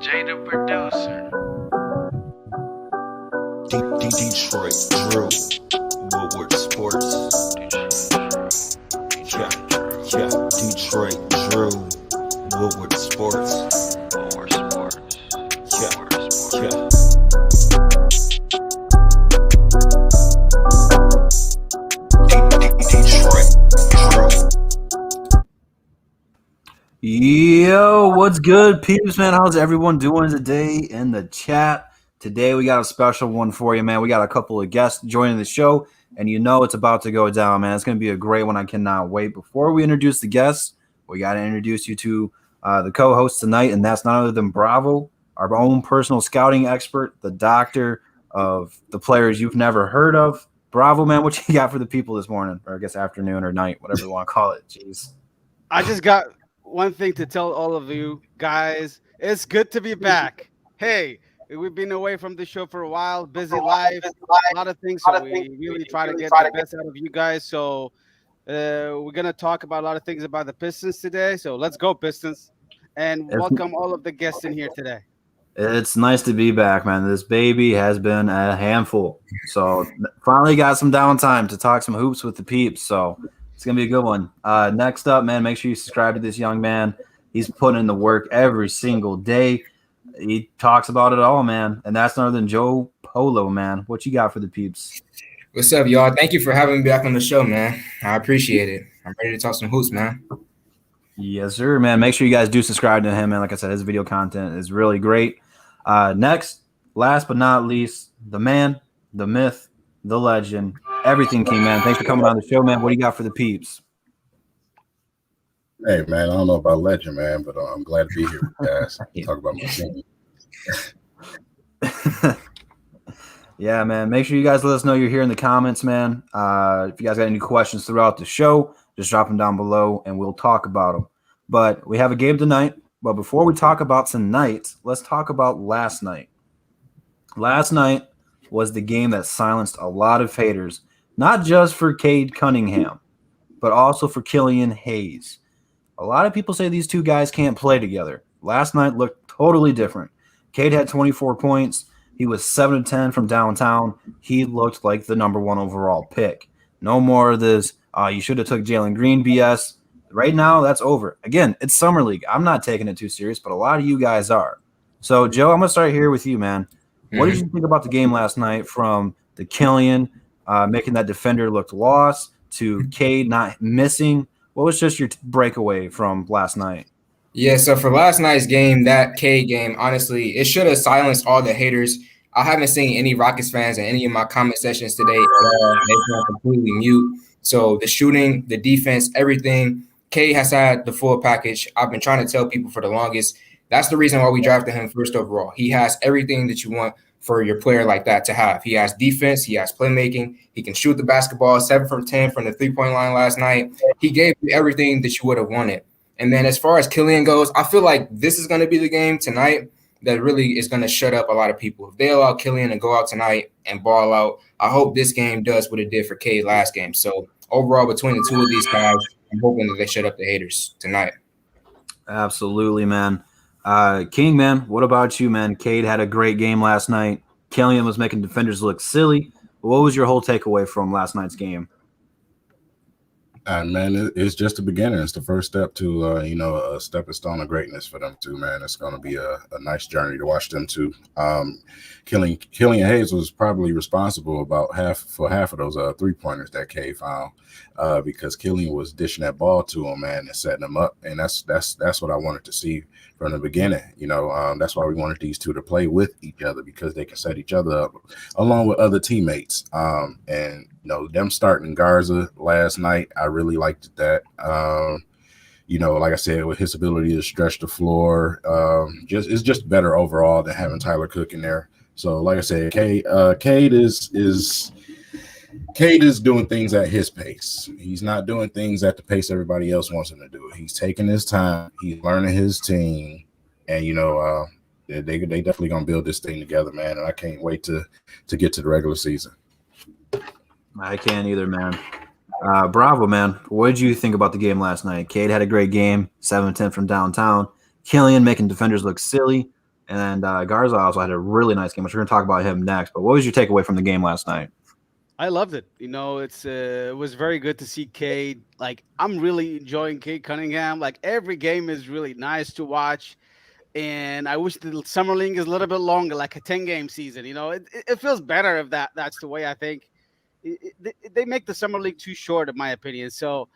Jay the producer. Detroit Drew, Woodward Sports. Yeah, Detroit Drew, Woodward Sports. More sports. Yeah, More sports. yeah. Detroit Drew. Yo, what's good, peeps, man? How's everyone doing today in the chat? Today we got a special one for you, man. We got a couple of guests joining the show, and you know it's about to go down, man. It's going to be a great one. I cannot wait. Before we introduce the guests, we got to introduce you to the co-host tonight, and that's none other than Bravo, our own personal scouting expert, the doctor of the players you've never heard of. Bravo, man, what you got for the people this morning, or I guess afternoon or night, whatever you want to call it. Jeez. I just got one thing to tell all of you guys. It's good to be back. Hey, we've been away from the show for a while, busy life, a lot of things. So we really try to get the best out of you guys. So we're going to talk about a lot of things about the Pistons today. So let's go, Pistons. And welcome all of the guests in here today. It's nice to be back, man. This baby has been a handful. So finally got some downtime to talk some hoops with the peeps. So it's going to be a good one. Next up, man, make sure you subscribe to this young man. He's putting in the work every single day. He talks about it all, man. And that's none other than Joe Polo, man. What you got for the peeps? What's up, y'all? Thank you for having me back on the show, man. I appreciate it. I'm ready to talk some hoops, man. Yes, sir, man. Make sure you guys do subscribe to him, man. Like I said, his video content is really great. Next, last but not least, the man, the myth, the legend, everything King, man. Thanks for coming on the show, man. What do you got for the peeps? Hey, man, I don't know about legend, man, but I'm glad to be here with you guys. Talk about my team. Yeah, man. Make sure you guys let us know you're here in the comments, man. If you guys got any questions throughout the show, just drop them down below and we'll talk about them. But we have a game tonight. But before we talk about tonight, let's talk about last night. Last night was the game that silenced a lot of haters, not just for Cade Cunningham, but also for Killian Hayes. A lot of people say these two guys can't play together. Last night looked totally different. Cade had 24 points. He was 7 of 10 from downtown. He looked like the number one overall pick. No more of this, you should have took Jalen Green BS. Right now, that's over. Again, it's Summer League. I'm not taking it too serious, but a lot of you guys are. So, Joe, I'm going to start here with you, man. What did you think about the game last night from the Killian making that defender look lost to Cade not missing? What was just your breakaway from last night? Yeah, so for last night's game, that Cade game, honestly, it should have silenced all the haters. I haven't seen any Rockets fans in any of my comment sessions today at all. They've gone completely mute. So the shooting, the defense, everything, Cade has had the full package. I've been trying to tell people for the longest. That's the reason why we drafted him first overall. He has everything that you want for your player like that to have. He has defense. He has playmaking. He can shoot the basketball 7 from 10 from the three-point line last night. He gave you everything that you would have wanted. And then as far as Killian goes, I feel like this is going to be the game tonight that really is going to shut up a lot of people. If they allow Killian to go out tonight and ball out, I hope this game does what it did for Cade last game. So overall, between the two of these guys, I'm hoping that they shut up the haters tonight. Absolutely, man. King, man, what about you, man? Cade had a great game last night. Killian was making defenders look silly. What was your whole takeaway from last night's game? Man, it's just the beginning. It's the first step to, a stepping stone of greatness for them two, man. It's going to be a nice journey to watch them two. Killian Hayes was probably responsible about half of those three-pointers that Cade found because Killian was dishing that ball to him, man, and setting him up. And that's what I wanted to see from the beginning. That's why we wanted these two to play with each other because they can set each other up along with other teammates. Them starting Garza last night, I really liked that. Like I said, with his ability to stretch the floor, it's just better overall than having Tyler Cook in there. So, like I said, Cade is doing things at his pace. He's not doing things at the pace everybody else wants him to do. He's taking his time. He's learning his team, and they definitely gonna build this thing together, man. And I can't wait to get to the regular season. I can't either, man. Bravo, man. What did you think about the game last night? Cade had a great game, 7 of 10 from downtown. Killian making defenders look silly. And Garza also had a really nice game, which we're going to talk about him next. But what was your takeaway from the game last night? I loved it. It was very good to see Cade. Like, I'm really enjoying Cade Cunningham. Like, every game is really nice to watch. And I wish the summer league is a little bit longer, like a 10-game season. It feels better if that's the way. I think they make the summer league too short, in my opinion. So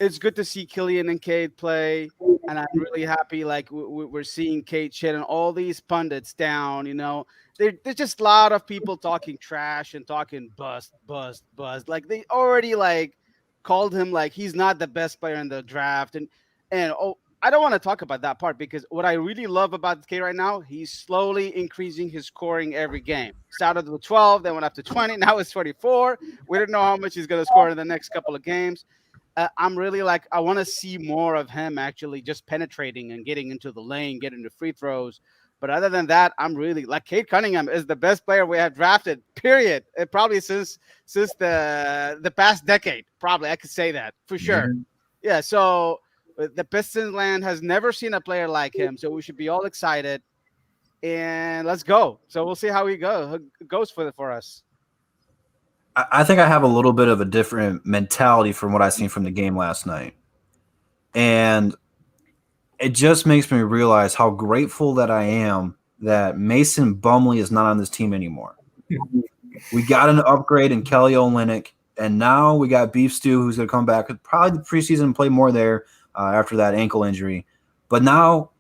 it's good to see Killian and Cade play, and I'm really happy. Like we're seeing Cade shitting all these pundits down. There's just a lot of people talking trash and talking bust, bust, bust. Like they already like called him like he's not the best player in the draft, and I don't want to talk about that part because what I really love about Cade right now, he's slowly increasing his scoring every game. Started with 12, then went up to 20, now it's 24. We don't know how much he's going to score in the next couple of games. I'm really like, I want to see more of him actually just penetrating and getting into the lane, getting the free throws. But other than that, I'm really like Cade Cunningham is the best player we have drafted, period. Probably since the past decade. Probably I could say that for sure. Mhm. Yeah. So the Pistons land has never seen a player like him. So we should be all excited. And let's go. So we'll see how he goes for us. I think I have a little bit of a different mentality from what I seen from the game last night. And it just makes me realize how grateful that I am that Mason Bumley is not on this team anymore. We got an upgrade in Kelly Olynyk, and now we got Beef Stew, who's going to come back probably the preseason and play more there after that ankle injury. But now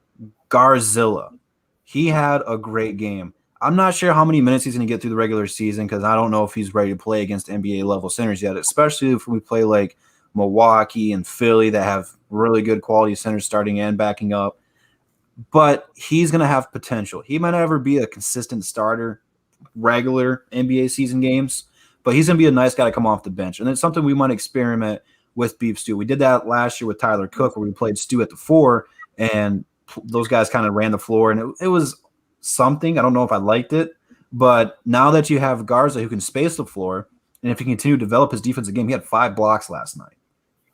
Garzilla, he had a great game. I'm not sure how many minutes he's going to get through the regular season because I don't know if he's ready to play against NBA level centers yet, especially if we play like Milwaukee and Philly that have really good quality centers starting and backing up. But he's going to have potential. He might never be a consistent starter, regular NBA season games, but he's going to be a nice guy to come off the bench. And it's something we might experiment with Beef Stew. We did that last year with Tyler Cook where we played Stew at the 4, and those guys kind of ran the floor, and it was something. I don't know if I liked it, but now that you have Garza who can space the floor, and if he continue to develop his defensive game, he had 5 blocks last night.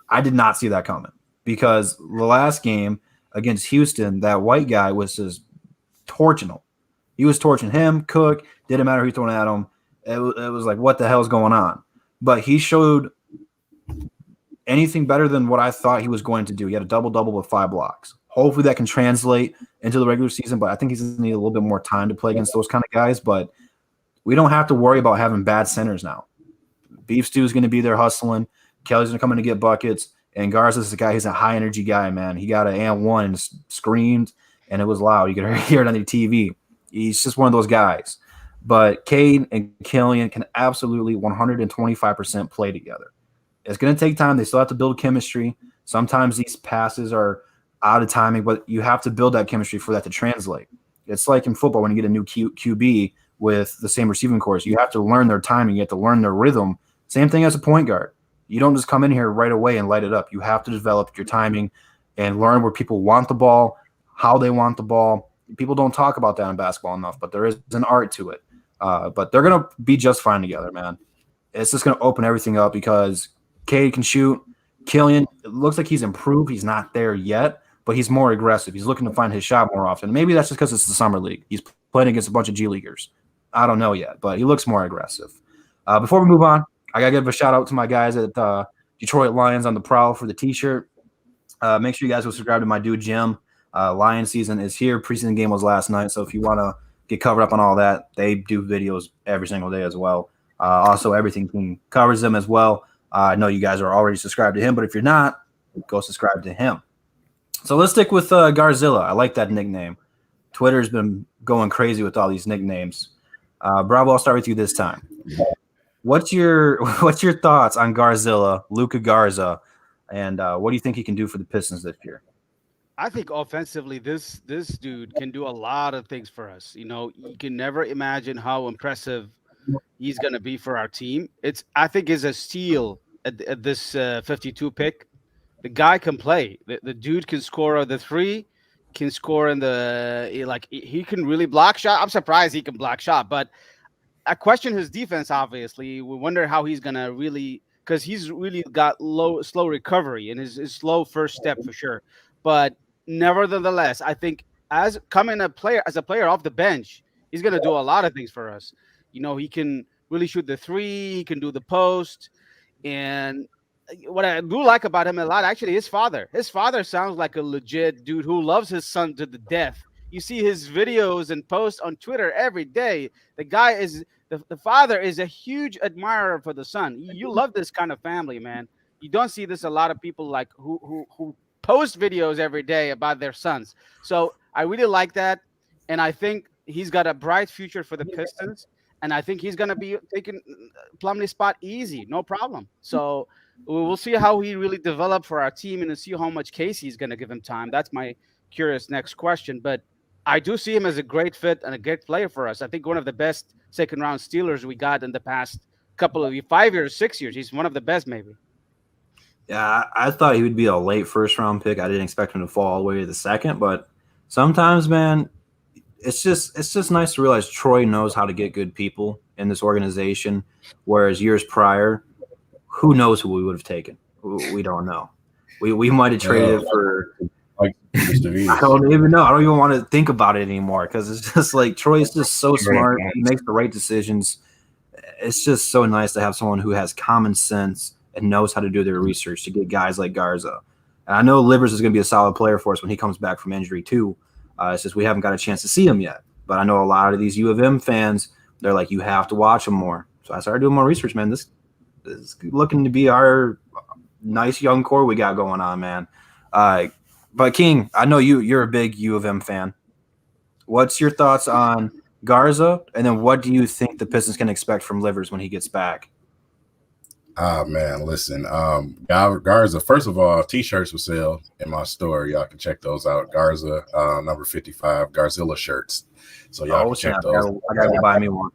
I did not see that coming because the last game against Houston, that white guy was just torching him. He was torching him, Cook, didn't matter who throwing at him. It was like, what the hell is going on? But he showed anything better than what I thought he was going to do. He had a double-double with 5 blocks. Hopefully that can translate into the regular season, but I think he's going to need a little bit more time to play against those kind of guys. But we don't have to worry about having bad centers now. Beef Stew is going to be there hustling. Kelly's going to come in to get buckets. And Garza is a guy, he's a high-energy guy, man. He got an and one and screamed, and it was loud. You could hear it on the TV. He's just one of those guys. But Cade and Killian can absolutely 125% play together. It's going to take time. They still have to build chemistry. Sometimes these passes are out of timing, but you have to build that chemistry for that to translate. It's like in football when you get a new QB with the same receiving course. You have to learn their timing. You have to learn their rhythm. Same thing as a point guard. You don't just come in here right away and light it up. You have to develop your timing and learn where people want the ball, how they want the ball. People don't talk about that in basketball enough, but there is an art to it. But they're going to be just fine together, man. It's just going to open everything up because Cade can shoot. Killian, it looks like he's improved. He's not there yet, but he's more aggressive. He's looking to find his shot more often. Maybe that's just because it's the summer league. He's playing against a bunch of G Leaguers. I don't know yet, but he looks more aggressive. Before we move on, I got to give a shout out to my guys at Detroit Lions on the prowl for the t-shirt. Make sure you guys go subscribe to my dude, Jim. Lion season is here. Preseason game was last night, so if you want to get covered up on all that, they do videos every single day as well. Also, Everything King covers them as well. I know you guys are already subscribed to him, but if you're not, go subscribe to him. So let's stick with Garzilla. I like that nickname. Twitter's been going crazy with all these nicknames. Bravo, I'll start with you this time. What's your thoughts on Garzilla, Luka Garza, and what do you think he can do for the Pistons this year? I think offensively, this dude can do a lot of things for us. You can never imagine how impressive he's going to be for our team. I think is a steal at this 52 pick. The guy can play. The dude can score the 3, can score in he can really block shot. I'm surprised he can block shot, but I question his defense. Obviously, we wonder how he's going to really, because he's really got slow recovery and his slow first step for sure. But nevertheless, I think as coming as a player off the bench, he's gonna do a lot of things for us. He can really shoot the three, he can do the post, and what I do like about him a lot, actually, his father. His father sounds like a legit dude who loves his son to the death. You see his videos and posts on Twitter every day. The guy is the father is a huge admirer for the son. You love this kind of family, man. You don't see this a lot of people like who post videos every day about their sons. So I really like that, and I think he's got a bright future for the Pistons. And I think he's gonna be taking Plumlee's spot easy, no problem. So we'll see how he really develop for our team and see how much Casey's gonna give him time. That's my curious next question. But I do see him as a great fit and a great player for us. I think one of the best second round stealers we got in the past couple of 5 years, 6 years. He's one of the best, maybe. Yeah, I thought he would be a late first round pick. I didn't expect him to fall all the way to the second, but sometimes, man, it's just nice to realize Troy knows how to get good people in this organization, whereas years prior, who knows who we would have taken? We don't know. We might have traded for like I don't even know. I don't even want to think about it anymore because it's just like Troy's just so smart. He makes the right decisions. It's just so nice to have someone who has common sense and knows how to do their research to get guys like Garza. And I know Livers is going to be a solid player for us when he comes back from injury too. It's just we haven't got a chance to see him yet. But I know a lot of these U of M fans, they're like, you have to watch him more. So I started doing more research, man. This is looking to be our nice young core we got going on, man. But King, I know you're a big U of M fan. What's your thoughts on Garza? And then what do you think the Pistons can expect from Livers when he gets back? Man, listen, Garza, first of all, t-shirts for sale in my store. Y'all can check those out. Garza, number 55, Garzilla shirts. So y'all can check those. I gotta go buy me one.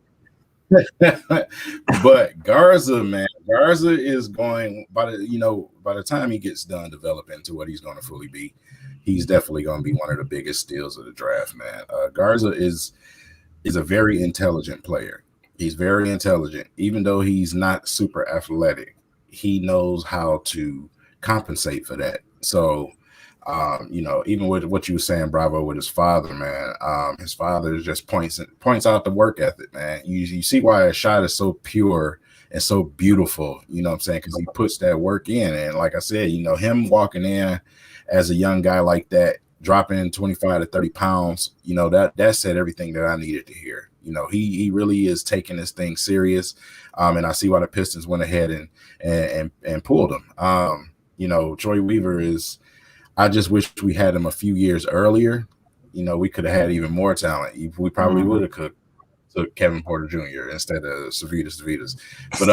But Garza, man, Garza is going by the time he gets done developing to what he's going to fully be, he's definitely going to be one of the biggest steals of the draft, man. Garza is a very intelligent player. He's very intelligent, even though he's not super athletic. He knows how to compensate for that. So, even with what you were saying, Bravo, with his father, man, his father just points out the work ethic, man. You see why a shot is so pure and so beautiful, you know what I'm saying? Because he puts that work in. And like I said, him walking in as a young guy like that, dropping 25 to 30 pounds, that said everything that I needed to hear. He really is taking this thing serious. And I see why the Pistons went ahead and pulled him. Troy Weaver is, I just wish we had him a few years earlier. We could have had even more talent. We probably would have took Kevin Porter Jr. instead of Dervidus. But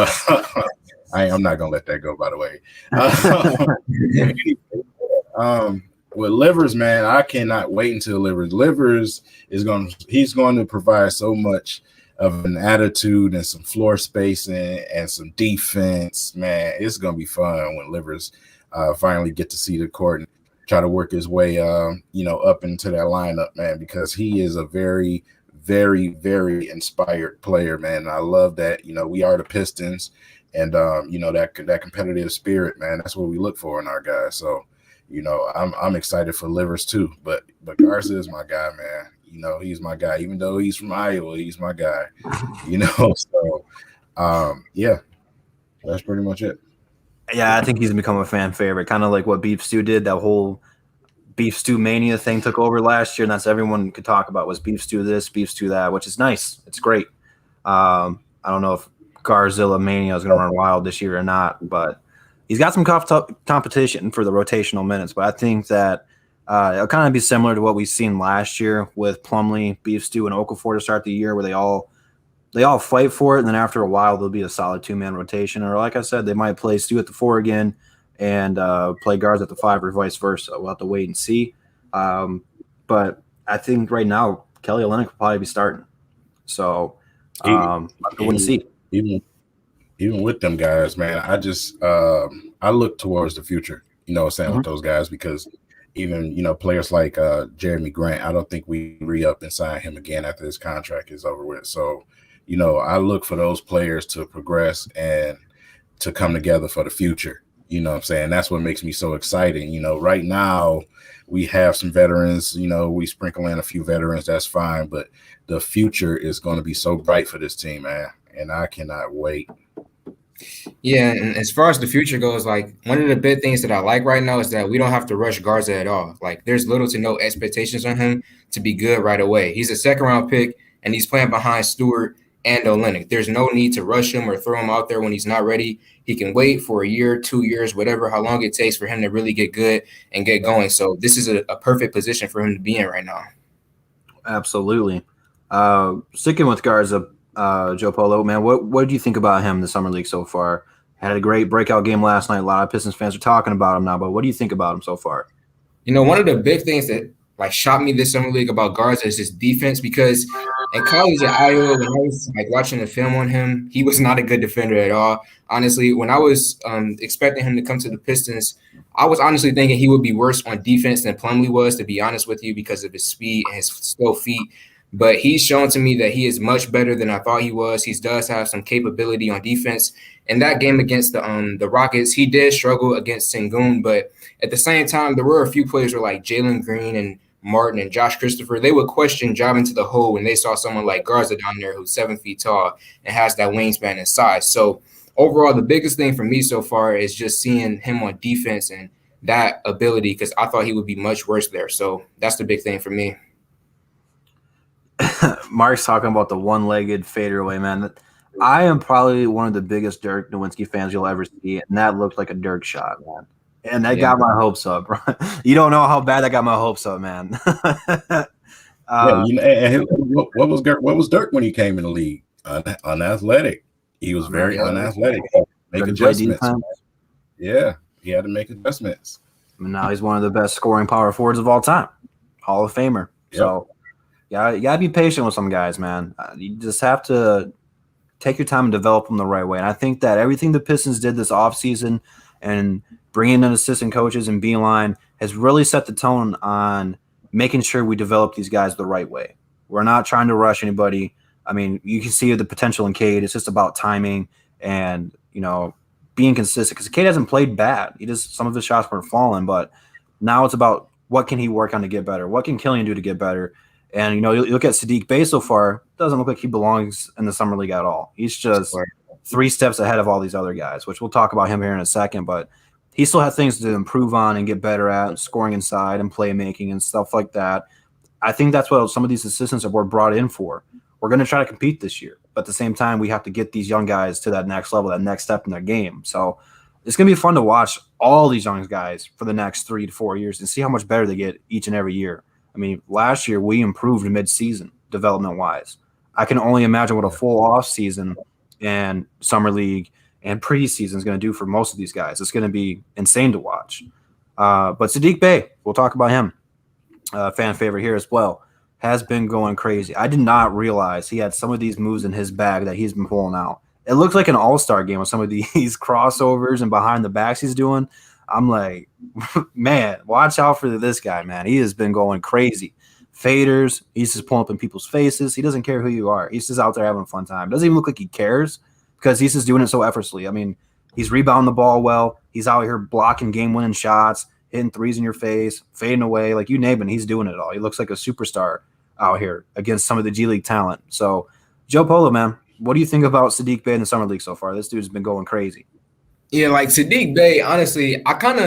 I'm not going to let that go, by the way. With Livers, man, I cannot wait until Livers he's going to provide so much of an attitude and some floor spacing and some defense, man. It's going to be fun when Livers finally get to see the court and try to work his way, up into that lineup, man, because he is a very, very, very inspired player, man. And I love that, we are the Pistons and, that competitive spirit, man, that's what we look for in our guys. So, I'm excited for Livers too, but Garza is my guy, man. He's my guy. Even though he's from Iowa, he's my guy. So yeah, that's pretty much it. Yeah, I think he's become a fan favorite, kind of like what Beef Stew did. That whole Beef Stew mania thing took over last year, and that's everyone could talk about was Beef Stew this, Beef Stew that, which is nice. It's great. I don't know if Garzilla mania is going to run wild this year or not, but he's got some competition for the rotational minutes, but I think that it'll kind of be similar to what we've seen last year with Plumlee, Beef Stew, and Okafor to start the year, where they all fight for it, and then after a while there'll be a solid two-man rotation. Or like I said, they might play Stew at the 4 again and play Garza at the 5 or vice versa. We'll have to wait and see. But I think right now Kelly Olynyk will probably be starting. So I want to see. Even with them guys, man, I just I look towards the future, with those guys, because even, players like Jeremy Grant, I don't think we re-up and sign him again after his contract is over with. So, I look for those players to progress and to come together for the future, You know what I'm saying? That's what makes me so excited. You know, right now we have some veterans, you know, we sprinkle in a few veterans, that's fine, but the future is going to be so bright for this team, man. And I cannot wait. Yeah, and as far as the future goes, like one of the big things that I like right now is that we don't have to rush Garza at all. Like there's little to no expectations on him to be good right away. He's a second round pick and he's playing behind Stewart and Olynyk. There's no need to rush him or throw him out there when he's not ready. He can wait for a year, 2 years, whatever, how long it takes for him to really get good and get going. So this is a perfect position for him to be in right now. Absolutely. Sticking with Garza, Joe Polo, man, what do you think about him in the summer league so far? Had a great breakout game last night. A lot of Pistons fans are talking about him now, but what do you think about him so far? You know, one of the big things that like shocked me this summer league about Garza is his defense, because in college at Iowa, when I was like watching the film on him, he was not a good defender at all. Honestly, when I was expecting him to come to the Pistons, I was honestly thinking he would be worse on defense than Plumlee was, to be honest with you, because of his speed and his slow feet. But he's shown to me that he is much better than I thought he was. He does have some capability on defense. In that game against the Rockets, he did struggle against Sengun, but at the same time, there were a few players where like Jalen Green and Martin and Josh Christopher, they would question driving to the hole when they saw someone like Garza down there who's 7 feet tall and has that wingspan and size. So overall, the biggest thing for me so far is just seeing him on defense and that ability, because I thought he would be much worse there. So that's the big thing for me. Mark's talking about the one-legged fadeaway, man. I am probably one of the biggest Dirk Nowitzki fans you'll ever see, and that looked like a Dirk shot, man. And that got my hopes up. You don't know how bad that got my hopes up, man. You know, and what was Dirk when he came in the league? Unathletic. He was very unathletic. Make adjustments. Yeah, he had to make adjustments. And now he's one of the best scoring power forwards of all time, Hall of Famer. Yep. So, yeah, you gotta be patient with some guys, man. You just have to take your time and develop them the right way. And I think that everything the Pistons did this offseason and bringing in assistant coaches and Beeline has really set the tone on making sure we develop these guys the right way. We're not trying to rush anybody. I mean, you can see the potential in Cade. It's just about timing and, you know, being consistent, because Cade hasn't played bad. Some of his shots weren't falling, but now it's about what can he work on to get better? What can Killian do to get better? And, you know, you look at Saddiq Bey so far, doesn't look like he belongs in the summer league at all. He's just 3 steps ahead of all these other guys, which we'll talk about him here in a second, but he still has things to improve on and get better at, scoring inside and playmaking and stuff like that. I think that's what some of these assistants were brought in for. We're going to try to compete this year, but at the same time, we have to get these young guys to that next level, that next step in their game. So it's going to be fun to watch all these young guys for the next 3 to 4 years and see how much better they get each and every year. I mean, last year we improved mid-season development-wise. I can only imagine what a full off season and summer league and preseason is going to do for most of these guys. It's going to be insane to watch. But Saddiq Bey, we'll talk about him, fan favorite here as well, has been going crazy. I did not realize he had some of these moves in his bag that he's been pulling out. It looks like an all-star game with some of these crossovers and behind the backs he's doing. I'm like, man, watch out for this guy, man. He has been going crazy. Faders, he's just pulling up in people's faces. He doesn't care who you are. He's just out there having a fun time. Doesn't even look like he cares because he's just doing it so effortlessly. I mean, he's rebounding the ball well. He's out here blocking game-winning shots, hitting threes in your face, fading away. Like, you name it, he's doing it all. He looks like a superstar out here against some of the G League talent. So, Joe Polo, man, what do you think about Saddiq Bey in the summer league so far? This dude's been going crazy. Yeah, like Saddiq Bey, honestly, I'm kind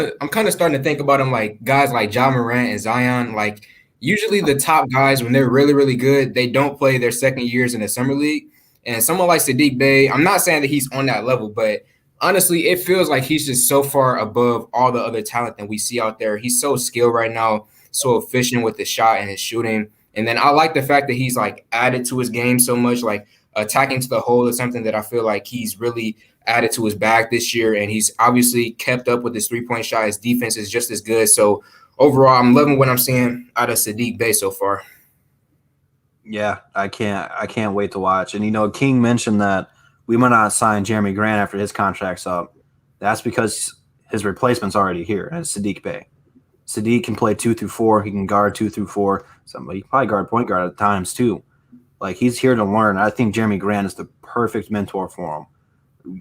of starting to think about him like guys like Ja Morant and Zion. Like, usually the top guys, when they're really, really good, they don't play their second years in the summer league. And someone like Saddiq Bey, I'm not saying that he's on that level, but honestly, it feels like he's just so far above all the other talent that we see out there. He's so skilled right now, so efficient with the shot and his shooting. And then I like the fact that he's like added to his game so much, like attacking to the hole is something that I feel like he's really added to his bag this year. And he's obviously kept up with his 3-point shot. His defense is just as good. So overall, I'm loving what I'm seeing out of Saddiq Bey so far. Yeah, I can't wait to watch. And, you know, King mentioned that we might not sign Jeremy Grant after his contract's up. That's because his replacement's already here, and it's Saddiq Bey. Saddiq can play 2 through 4. He can guard 2 through 4. Somebody probably guard point guard at times too. Like, he's here to learn. I think Jeremy Grant is the perfect mentor for him.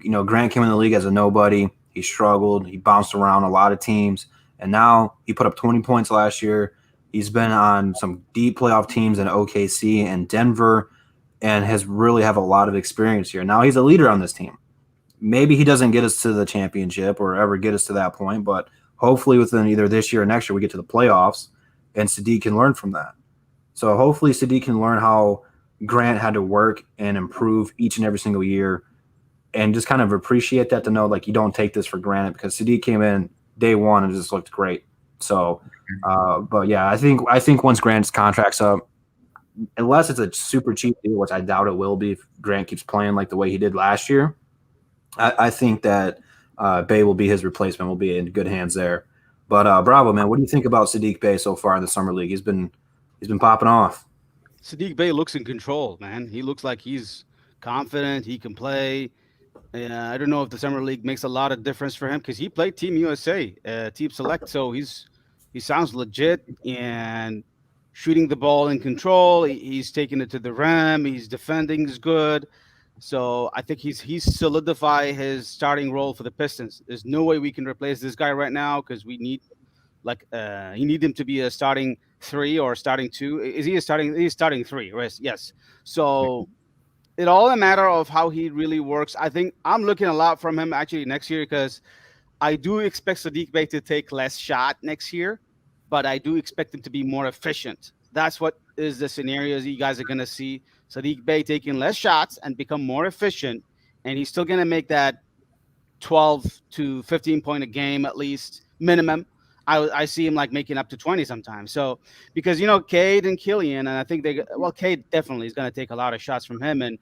You know, Grant came in the league as a nobody. He struggled. He bounced around a lot of teams. And now he put up 20 points last year. He's been on some deep playoff teams in OKC and Denver and has really have a lot of experience here. Now he's a leader on this team. Maybe he doesn't get us to the championship or ever get us to that point, but hopefully within either this year or next year we get to the playoffs and Saddiq can learn from that. So hopefully Saddiq can learn how Grant had to work and improve each and every single year and just kind of appreciate that, to know like you don't take this for granted, because Saddiq came in day one and just looked great. So, but yeah, I think once Grant's contract's up, unless it's a super cheap deal, which I doubt it will be if Grant keeps playing like the way he did last year, I think that Bey will be his replacement, will be in good hands there. But Bravo, man, what do you think about Saddiq Bey so far in the summer league? He's been popping off. Saddiq Bey looks in control, man. He looks like he's confident. He can play. I don't know if the summer league makes a lot of difference for him, because he played Team USA, Team Select, so he sounds legit and shooting the ball in control. He's taking it to the rim. He's defending is good. So I think he's solidified his starting role for the Pistons. There's no way we can replace this guy right now, because we need you need him to be a starting 3 or starting 2. Is he a starting? He's starting 3, right? Yes. So it all a matter of how he really works. I think I'm looking a lot from him actually next year, because I do expect Saddiq Bey to take less shot next year, but I do expect him to be more efficient. That's what is the scenarios you guys are going to see. Saddiq Bey taking less shots and become more efficient, and he's still going to make that 12 to 15 point a game at least minimum. I see him like making up to 20 sometimes. So because Cade and Killian, and I think Cade definitely is going to take a lot of shots from him, and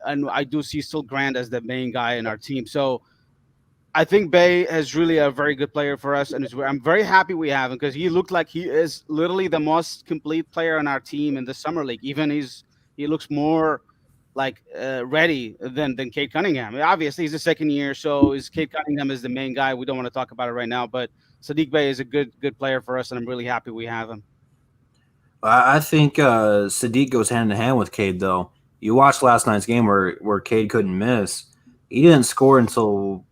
I do see still Grant as the main guy in our team. So I think Bey is really a very good player for us, and I'm very happy we have him, because he looked like he is literally the most complete player on our team in the summer league. Even he looks more like ready than Cade Cunningham. Obviously, he's the second year, so Cade Cunningham is the main guy. We don't want to talk about it right now, but Saddiq Bey is a good player for us, and I'm really happy we have him. I think Saddiq goes hand in hand with Cade, though. You watched last night's game where Cade couldn't miss. He didn't score until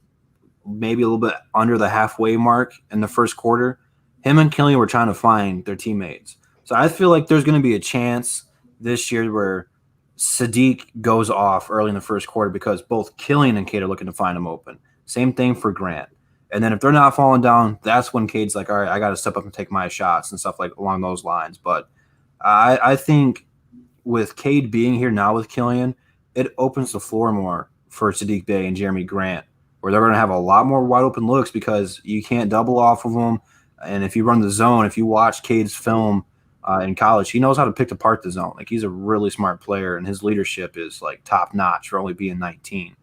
maybe a little bit under the halfway mark in the first quarter. Him and Killian were trying to find their teammates. So I feel like there's going to be a chance this year where Saddiq goes off early in the first quarter, because both Killian and Cade are looking to find him open. Same thing for Grant. And then if they're not falling down, that's when Cade's like, all right, I got to step up and take my shots and stuff like along those lines. But I think with Cade being here now with Killian, it opens the floor more for Saddiq Bey and Jeremy Grant, where they're going to have a lot more wide open looks, because you can't double off of them. And if you run the zone, if you watch Cade's film in college, he knows how to pick apart the zone. Like, he's a really smart player, and his leadership is like top notch for only being 19.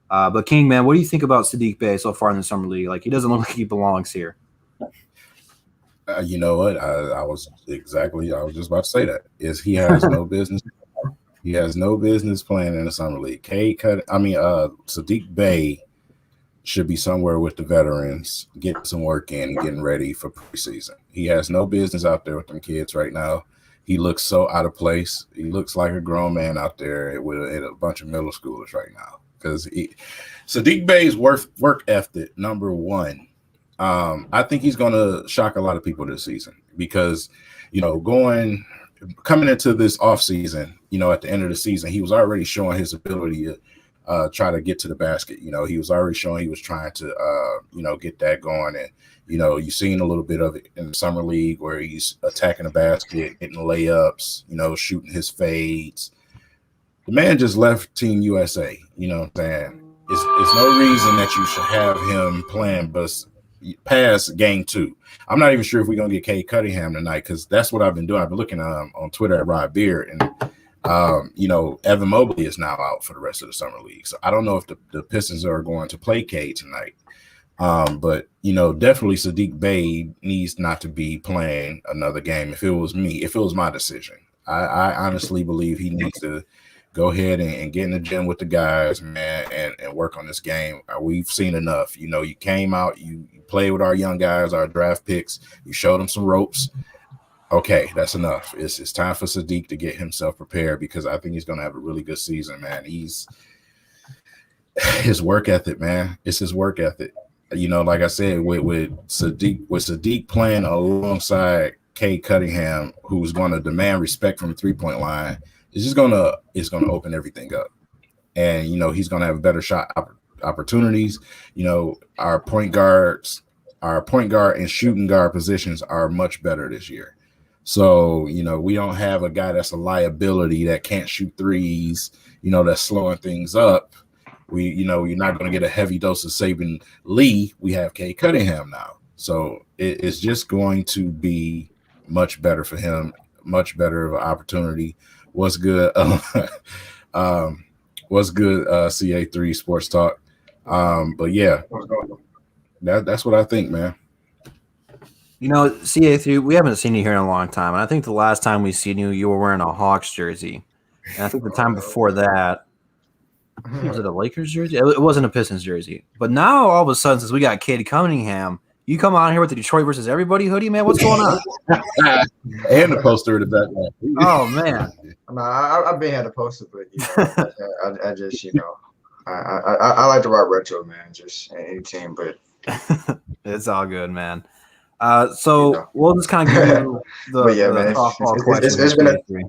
But King, man, what do you think about Saddiq Bey so far in the summer league? Like, he doesn't look like he belongs here. You know what? I was just about to say that. He has no business. He has no business playing in the summer league. Saddiq Bey should be somewhere with the veterans, getting some work in and getting ready for preseason. He has no business out there with them kids right now. He looks so out of place. He looks like a grown man out there with a bunch of middle schoolers right now. Because Saddiq Bey's work ethic, number one, I think he's going to shock a lot of people this season, because, coming into this offseason, at the end of the season, he was already showing his ability to try to get to the basket. He was already showing he was trying to, get that going. And, you've seen a little bit of it in the summer league where he's attacking the basket, getting layups, shooting his fades. The man just left Team USA, you know what I'm saying? It's no reason that you should have him playing past game 2. I'm not even sure if we're going to get Cade Cunningham tonight, because that's what I've been doing. I've been looking on Twitter at Rod Beard, and, Evan Mobley is now out for the rest of the summer league. So I don't know if the Pistons are going to play Cade tonight. But, definitely Saddiq Bey needs not to be playing another game. If it was my decision, I honestly believe he needs to go ahead and get in the gym with the guys, man, and work on this game. We've seen enough. You came out, you played with our young guys, our draft picks. You showed them some ropes. Okay, that's enough. It's time for Saddiq to get himself prepared, because I think he's going to have a really good season, man. His work ethic, man. It's his work ethic. you know, like I said, with Saddiq playing alongside Cade Cunningham, who's going to demand respect from the 3-point line, it's gonna open everything up. And you know, he's gonna have better shot opportunities. You know, our point guard and shooting guard positions are much better this year. So, you know, we don't have a guy that's a liability that can't shoot threes, you know, that's slowing things up. You know, you're not going to get a heavy dose of Saban Lee. We have Cade Cunningham now. So it's just going to be much better for him, much better of an opportunity. What's good? What's good, CA3 Sports Talk? But yeah, that's what I think, man. You know, CA3, we haven't seen you here in a long time. And I think the last time we seen you, you were wearing a Hawks jersey. And I think the time before that, was it a Lakers jersey? It wasn't a Pistons jersey. But now, all of a sudden, since we got Cade Cunningham, you come on here with the Detroit versus everybody hoodie, man. What's going on? And the poster in the background. Oh, man. No, I've been had a poster, but you know, I just, you know, I like to rock retro, man. Just any team, but it's all good, man. So you know, we'll just kind of give you the softball question.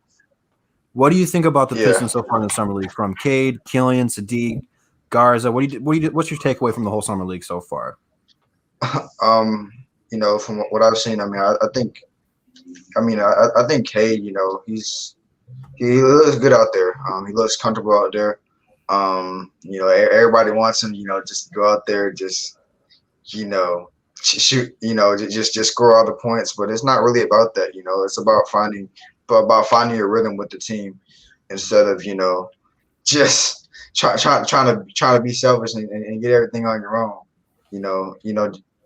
What do you think about the Pistons so far in the summer league? From Cade, Killian, Saddiq, Garza, what's your takeaway from the whole summer league so far? You know, from what I've seen, I mean, I think Cade, you know, he looks good out there. He looks comfortable out there. You know, everybody wants him, you know, just to go out there, just, you know, shoot, you know, just score all the points. But it's not really about that, you know. It's about finding your rhythm with the team instead of, you know, just trying to be selfish and get everything on your own. You know,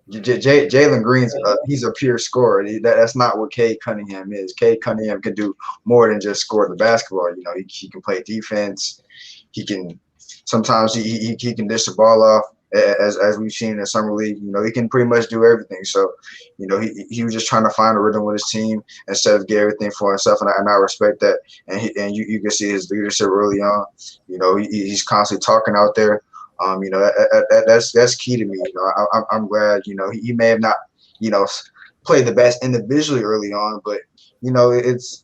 Jalen Green's he's a pure scorer. That's not what Cade Cunningham is. Cade Cunningham can do more than just score the basketball. You know, he can play defense. He can sometimes he can dish the ball off, as we've seen in the summer league. You know, he can pretty much do everything. So, you know, he was just trying to find a rhythm with his team instead of get everything for himself, and I respect that. And you can see his leadership early on. You know, he's constantly talking out there. You know, that's key to me. You know, I'm glad. You know, he may have not, you know, played the best individually early on, but you know, it's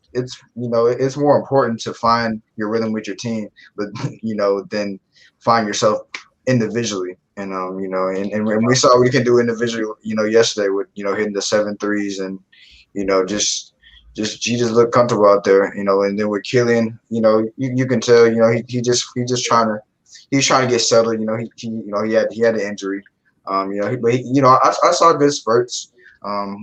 more important to find your rhythm with your team, but you know, than find yourself individually. And you know, and we saw what we can do individually. You know, yesterday with, you know, hitting the 7 threes and, you know, just he just looked comfortable out there. You know, and then with Killian, you know, you can tell, you know, he's trying to get settled. You know, he had an injury. You know, I saw good spurts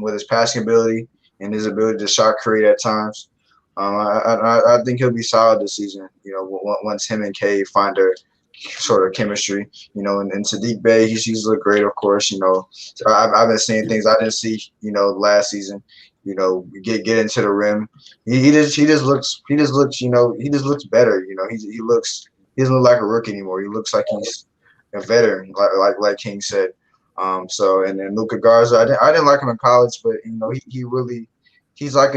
with his passing ability and his ability to shot create at times. I think he'll be solid this season. You know, once him and Cade find their sort of chemistry. You know, and Saddiq Bey, he's looked great, of course. You know, so I've been seeing things I didn't see, you know, last season. You know, get into the rim. He just looks you know, he just looks better. You know, he doesn't look like a rookie anymore. He looks like he's a veteran, like King said. So, and then Luka Garza, I didn't like him in college, but you know, he's like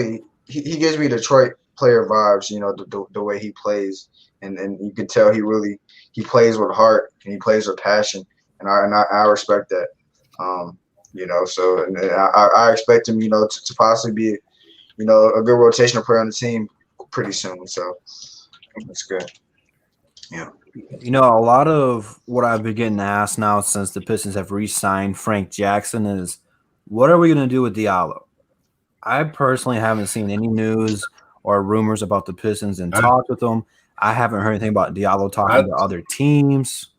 he gives me Detroit player vibes. You know, the way he plays, and you can tell he plays with heart and he plays with passion, and I respect that. You know, so and I expect him, you know, to possibly be, you know, a good rotational player on the team pretty soon. So that's good. Yeah. You know, a lot of what I've been getting asked now since the Pistons have re-signed Frank Jackson is, what are we going to do with Diallo? I personally haven't seen any news or rumors about the Pistons and talked with them. I haven't heard anything about Diallo talking to other teams.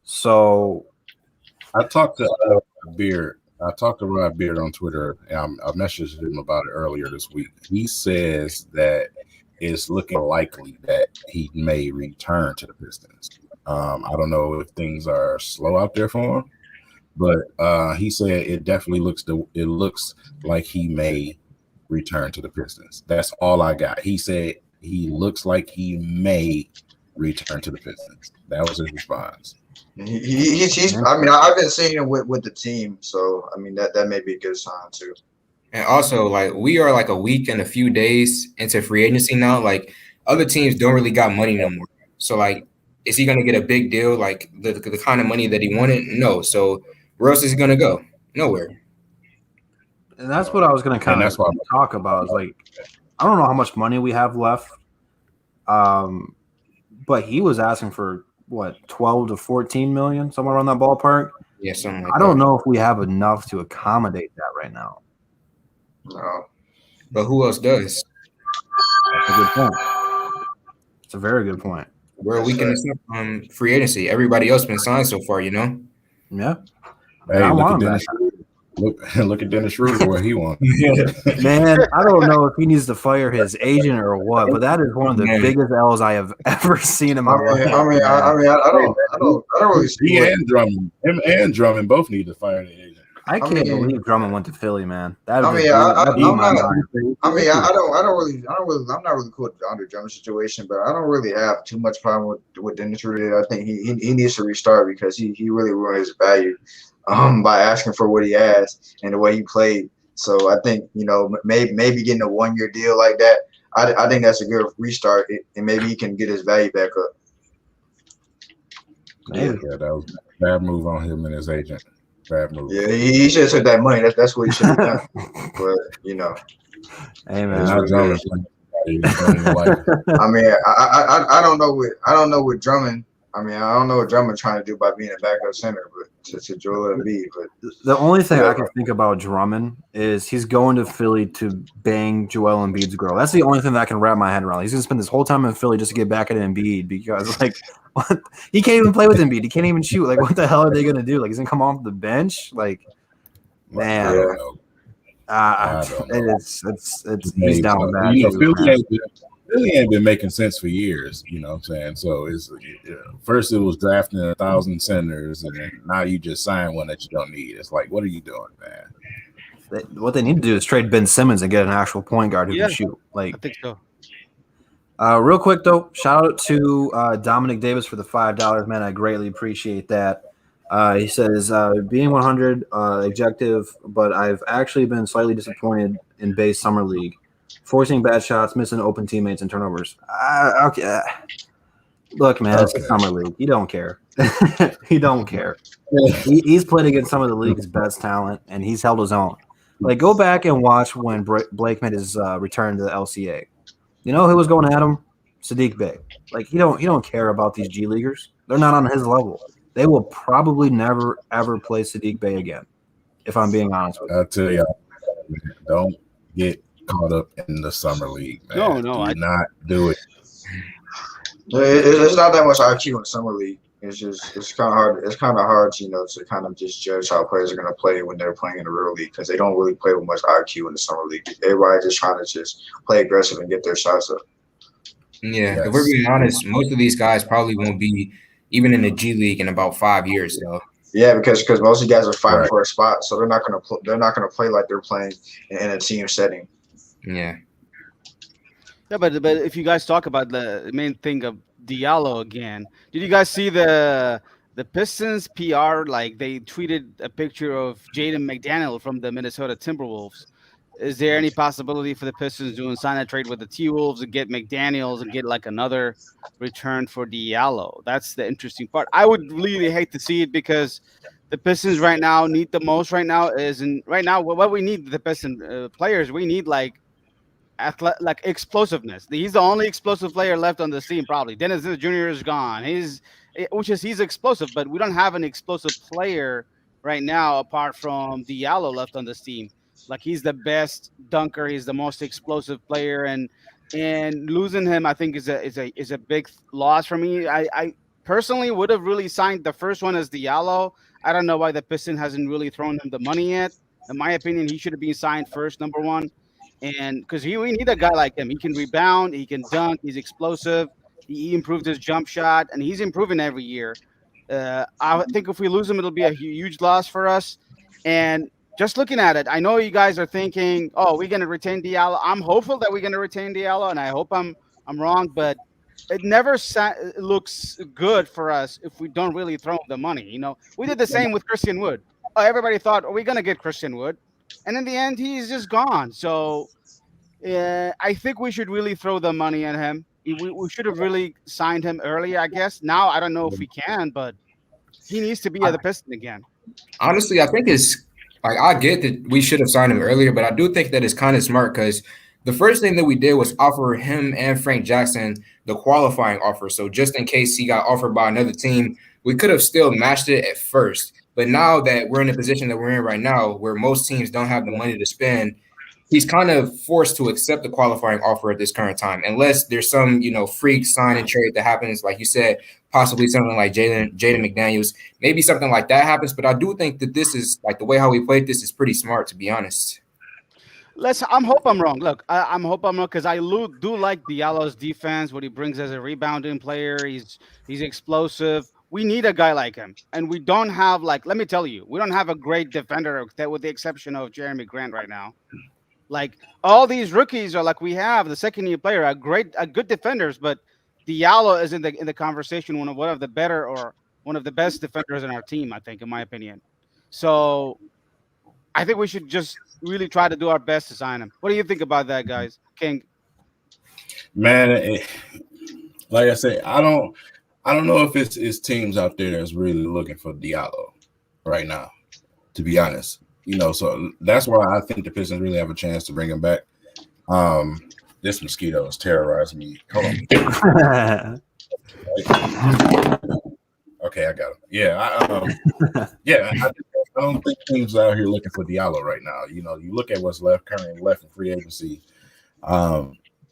So I talked to Beard. I talked to Rod Beard on Twitter, and I messaged him about it earlier this week. He says that it's looking likely that he may return to the Pistons. I don't know if things are slow out there for him, but he said it definitely looks like he may return to the Pistons. That's all I got. He said he looks like he may return to the Pistons. That was his response. He's I mean, I've been seeing him with the team, so I mean that may be a good sign too. And also, like, we are like a week and a few days into free agency now. Like, other teams don't really got money no more. So, like, is he going to get a big deal, like the kind of money that he wanted? No. So Where else is he gonna go? Nowhere. And that's what I was going to kind of that's why talk about. Is like, I don't know how much money we have left, but he was asking for what 12 to 14 million, somewhere around that ballpark. Yeah, something like I don't know if we have enough to accommodate that right now. No. But who else does? That's a good point. It's a very good point. We're a weekend free agency. Everybody else been signed so far, you know. Yeah. Hey, I look want at him Dennis. Look at Dennis Schroeder, what he wants. Man, I don't know if he needs to fire his agent or what, but that is one of the biggest L's I have ever seen in my life. I don't really see He what, and Drummond, him and Drummond both need to fire the agent. I can't believe Drummond went to Philly, man. That I would mean, just blew my mind. I'm not really cool with the Andre Drummond situation, but I don't really have too much problem with Dennis Schroeder. I think he needs to restart because he really ruined his value by asking for what he has and the way he played. So I think, you know, maybe getting a 1-year deal like that, I think that's a good restart, and maybe he can get his value back up. Maybe. Yeah, that was a bad move on him and his agent. Bad move. Yeah, he should have took that money. That's what he should have done. But you know, Hey, It's man. not Drummond. I mean, I don't know what Drummond. I mean, I don't know what Drummond trying to do by being a backup center, but to Joel Embiid. But The only thing I can think about Drummond is he's going to Philly to bang Joel Embiid's girl. That's the only thing that I can wrap my head around. He's going to spend this whole time in Philly just to get back at Embiid because, like, what? He can't even play with Embiid. He can't even shoot. Like, what the hell are they going to do? Like, he's going to come off the bench? Like, man. I don't know. He's down with that. You know, too, man. Philly ain't been making sense for years. You know what I'm saying? So it's first it was drafting 1,000 centers, and then now you just sign one that you don't need. It's like, what are you doing, man? What they need to do is trade Ben Simmons and get an actual point guard who Yeah. can shoot. Like, I think so. real quick though, shout out to Dominic Davis for the $5, man. I greatly appreciate that. He says, being 100 objective, but I've actually been slightly disappointed in base summer league, forcing bad shots, missing open teammates, and turnovers. Okay, look, man, it's the summer league. You don't care. He don't care. He's played against some of the league's best talent, and he's held his own. Like, go back and watch when Blake made his return to the LCA. You know who was going at him? Saddiq Bey. Like, he don't care about these G leaguers. They're not on his level. They will probably never ever play Saddiq Bey again, if I'm being honest with you. I tell you, don't get caught up in the summer league, man. No, do not do it. It's not that much IQ in the summer league. It's kind of hard. It's kind of hard, you know, to kind of just judge how players are going to play when they're playing in the real league because they don't really play with much IQ in the summer league. Everybody's just trying to just play aggressive and get their shots up. Yeah, if we're being honest, most of these guys probably won't be even in the G League in about 5 years, though. Yeah, because most of you guys are fighting for a spot, so they're not gonna play like they're playing in a team setting. Yeah. Yeah, but if you guys talk about the main thing of Diallo again, did you guys see the Pistons PR? Like, they tweeted a picture of Jaden McDaniel from the Minnesota Timberwolves. Is there any possibility for the Pistons doing sign a trade with the T-Wolves and get McDaniels and get like another return for Diallo? That's the interesting part. I would really hate to see it because the Pistons right now need the most right now what we need the Pistons players, we need like explosiveness. He's the only explosive player left on the team probably. Dennis Jr. is gone. He's explosive, but we don't have an explosive player right now apart from Diallo left on this team. Like, he's the best dunker. He's the most explosive player, and losing him, I think, is a big loss for me. I personally would have really signed the first one as Diallo. I don't know why the Piston hasn't really thrown him the money yet. In my opinion, he should have been signed first, number one, and because we need a guy like him. He can rebound, he can dunk, he's explosive. He improved his jump shot, and he's improving every year. I think if we lose him, it'll be a huge loss for us. And just looking at it, I know you guys are thinking, "Oh, we're going to retain Diallo." I'm hopeful that we're going to retain Diallo, and I hope I'm wrong. But it never looks good for us if we don't really throw the money. You know, we did the same with Christian Wood. Everybody thought, we're going to get Christian Wood," and in the end, he's just gone. So I think we should really throw the money at him. We should have really signed him early, I guess. Now I don't know if we can, but he needs to be at the Piston again. Honestly, I think it's like I get that we should have signed him earlier, but I do think that it's kind of smart because the first thing that we did was offer him and Frank Jackson the qualifying offer. So just in case he got offered by another team, we could have still matched it at first. But now that we're in the position that we're in right now, where most teams don't have the money to spend, he's kind of forced to accept the qualifying offer at this current time, unless there's some, freak sign and trade that happens, like you said, possibly something like Jaden McDaniels, maybe something like that happens. But I do think that this is like the way how we played this is pretty smart, to be honest. I'm hope I'm wrong. Look, I'm hope I'm wrong because I do like Diallo's defense. What he brings as a rebounding player, he's explosive. We need a guy like him, and we don't have let me tell you, we don't have a great defender with the exception of Jeremy Grant right now. Like all these rookies are like we have the second year player are good defenders, but Diallo is in the conversation one of the better or one of the best defenders in our team, I think, in my opinion. So I think we should just really try to do our best to sign him. What do you think about that, guys? King? Man, like I say, I don't know if it's teams out there that's really looking for Diallo right now, to be honest. So that's why I think the Pistons really have a chance to bring him back. This mosquito is terrorizing me. Hold on. Okay, I got him. Yeah, I don't think teams out here looking for Diallo right now. You look at what's currently left in free agency.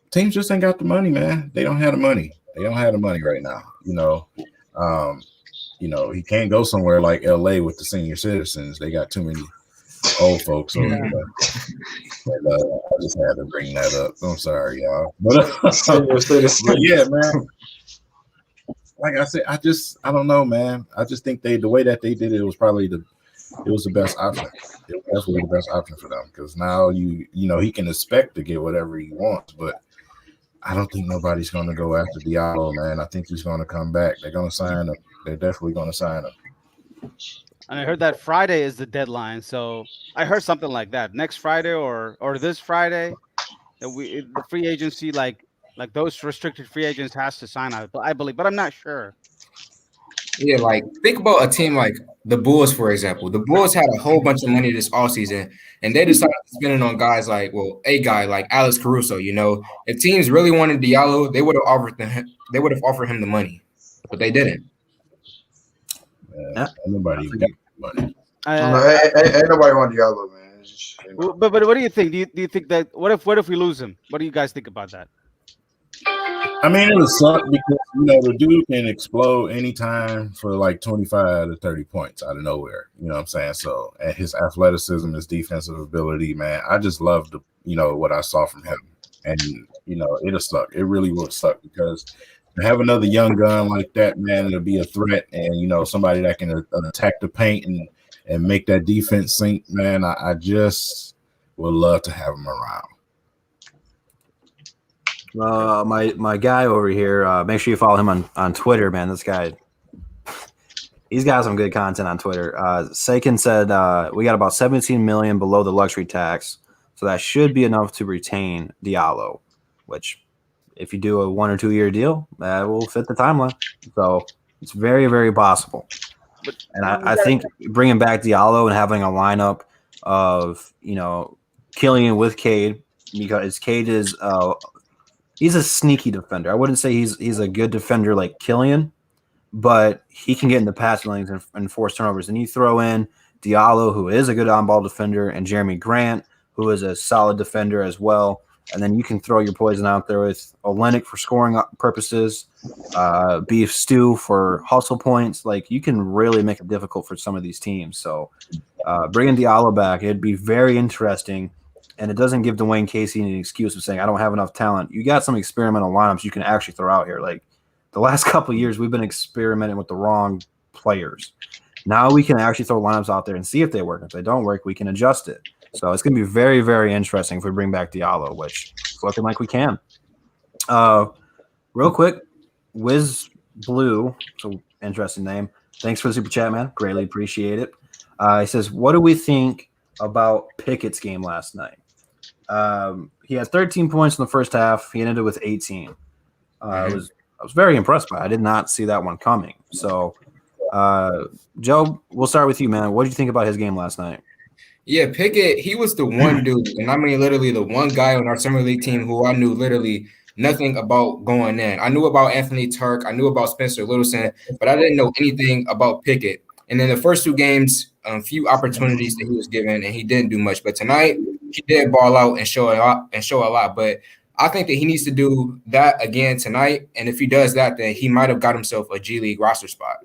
Teams just ain't got the money, man. They don't have the money. They don't have the money right now. He can't go somewhere like LA with the senior citizens. They got too many old folks over there. I just had to bring that up. I'm sorry, y'all. But yeah, man. Like I said, I don't know, man. I just think the way that they did it was probably the best option. It was definitely the best option for them because now he can expect to get whatever he wants, but I don't think nobody's going to go after Diallo, man. I think he's going to come back. They're going to sign him. They're definitely going to sign him. And I heard that Friday is the deadline, so I heard something like that. Next Friday or this Friday, the free agency like those restricted free agents has to sign out. I believe, but I'm not sure. Yeah, like think about a team like the Bulls, for example. The Bulls had a whole bunch of money this offseason, and they decided to spend it on guys a guy like Alex Caruso. If teams really wanted Diallo, they would have offered him the money, but they didn't. Nobody got money. Ain't nobody want Diallo, man. But what do you think? Do you think that what if we lose him? What do you guys think about that? I mean, it would suck because the dude can explode anytime for like 25 to 30 points out of nowhere. You know what I'm saying? So, and his athleticism, his defensive ability, man, I just loved what I saw from him. And it'll suck. It really will suck because to have another young gun like that, man, it'll be a threat. And somebody that can attack the paint and make that defense sink, man. I just would love to have him around. My guy over here, make sure you follow him on Twitter, man. This guy, he's got some good content on Twitter. Sakin said we got about 17 million below the luxury tax, so that should be enough to retain Diallo, which if you do a 1 or 2 year deal, that will fit the timeline. So it's very, very possible. And I think bringing back Diallo and having a lineup of, Killian with Cade, because Cade is he's a sneaky defender. I wouldn't say he's a good defender like Killian, but he can get in the pass lanes and force turnovers. And you throw in Diallo, who is a good on-ball defender, and Jeremy Grant, who is a solid defender as well. And then you can throw your poison out there with Olenek for scoring purposes, Beef Stew for hustle points. Like, you can really make it difficult for some of these teams. So bringing Diallo back, it'd be very interesting. And it doesn't give Dwayne Casey any excuse of saying, I don't have enough talent. You got some experimental lineups you can actually throw out here. Like, the last couple of years, we've been experimenting with the wrong players. Now we can actually throw lineups out there and see if they work. If they don't work, we can adjust it. So it's going to be very, very interesting if we bring back Diallo, which is looking like we can. Real quick, Wiz Blue, so interesting name. Thanks for the super chat, man. Greatly appreciate it. He says, what do we think about Pickett's game last night? He had 13 points in the first half. He ended with 18. I was very impressed by it. I did not see that one coming. So Joe, we'll start with you, man. What did you think about his game last night? Yeah, Pickett, he was the one dude, and I mean literally the one guy on our summer league team who I knew literally nothing about going in. I knew about Anthony Turk, I knew about Spencer Littleson, but I didn't know anything about Pickett. And in the first 2 games, few opportunities that he was given, and he didn't do much. But tonight, he did ball out and show a lot. But I think that he needs to do that again tonight. And if he does that, then he might have got himself a G League roster spot.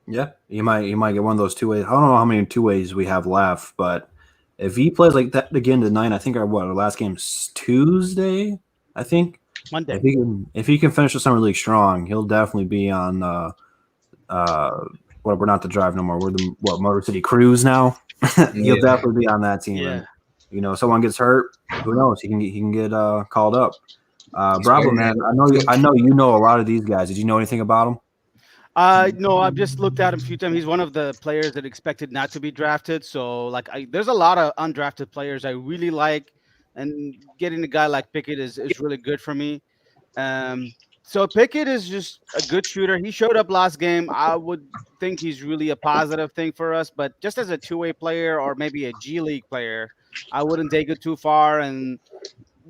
Yeah, you might get one of those 2 ways. I don't know how many 2 ways we have left, but if he plays like that again tonight, I think our last game's Tuesday. I think Monday. If he can finish the summer league strong, he'll definitely be on. We're not the Drive no more. We're the Motor City Cruise now. He'll definitely be on that team. Yeah. And, someone gets hurt, who knows? He can get called up. Bravo, man. I know you know a lot of these guys. Did you know anything about them? No, I've just looked at him a few times. He's one of the players that expected not to be drafted. So, there's a lot of undrafted players I really like, and getting a guy like Pickett is really good for me. So Pickett is just a good shooter. He showed up last game. I would think he's really a positive thing for us, but just as a 2-way player or maybe a G League player, I wouldn't take it too far and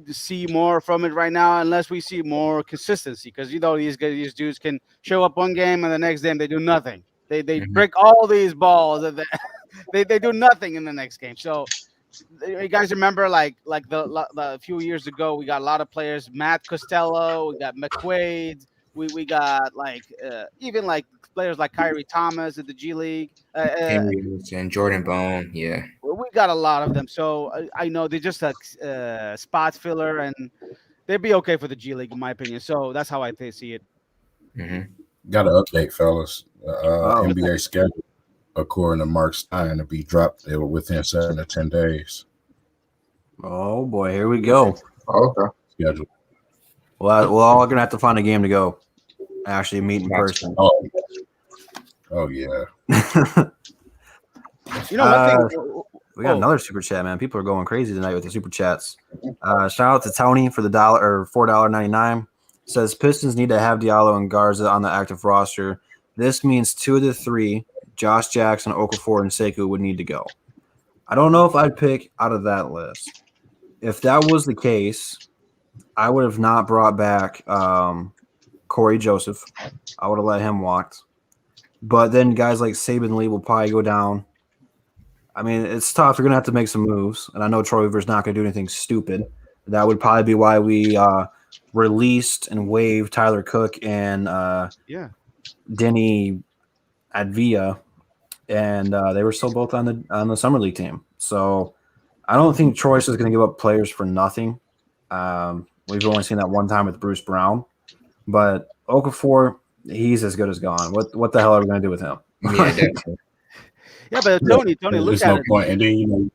see more from it right now unless we see more consistency, because these dudes can show up one game and the next game they do nothing. They break all these balls and they do nothing in the next game. So you guys remember like the few years ago we got a lot of players, Matt Costello, we got McQuaid, we got even like players like Kyrie Thomas at the G League, and Jordan Bone. Yeah, we got a lot of them. So I know they're just a spot filler, and they'd be okay for the G League in my opinion. So that's how I see it. Got an update, fellas. NBA schedule, according to Mark Stein, to be dropped within 7 to 10 days. Oh boy, here we go. Okay. Schedule. Well, we're all gonna have to find a game to go. Actually, meet in person. Oh yeah. One thing. We got another super chat, man. People are going crazy tonight with the super chats. Shout out to Tony for the $4.99. Says Pistons need to have Diallo and Garza on the active roster. This means 2 of the 3, Josh Jackson, Okafor, and Sekou, would need to go. I don't know if I'd pick out of that list. If that was the case, I would have not brought back Corey Joseph. I would have let him walk. But then guys like Saban Lee will probably go down. I mean, it's tough. You're going to have to make some moves. And I know Troy Weaver's not going to do anything stupid. That would probably be why we released and waived Tyler Cook and Denny Advia. And they were still both on the summer league team. So I don't think Troy's is going to give up players for nothing. We've only seen that one time with Bruce Brown. But Okafor, he's as good as gone. What the hell are we going to do with him? Yeah, definitely. Yeah, but Tony, look at it. Point. And then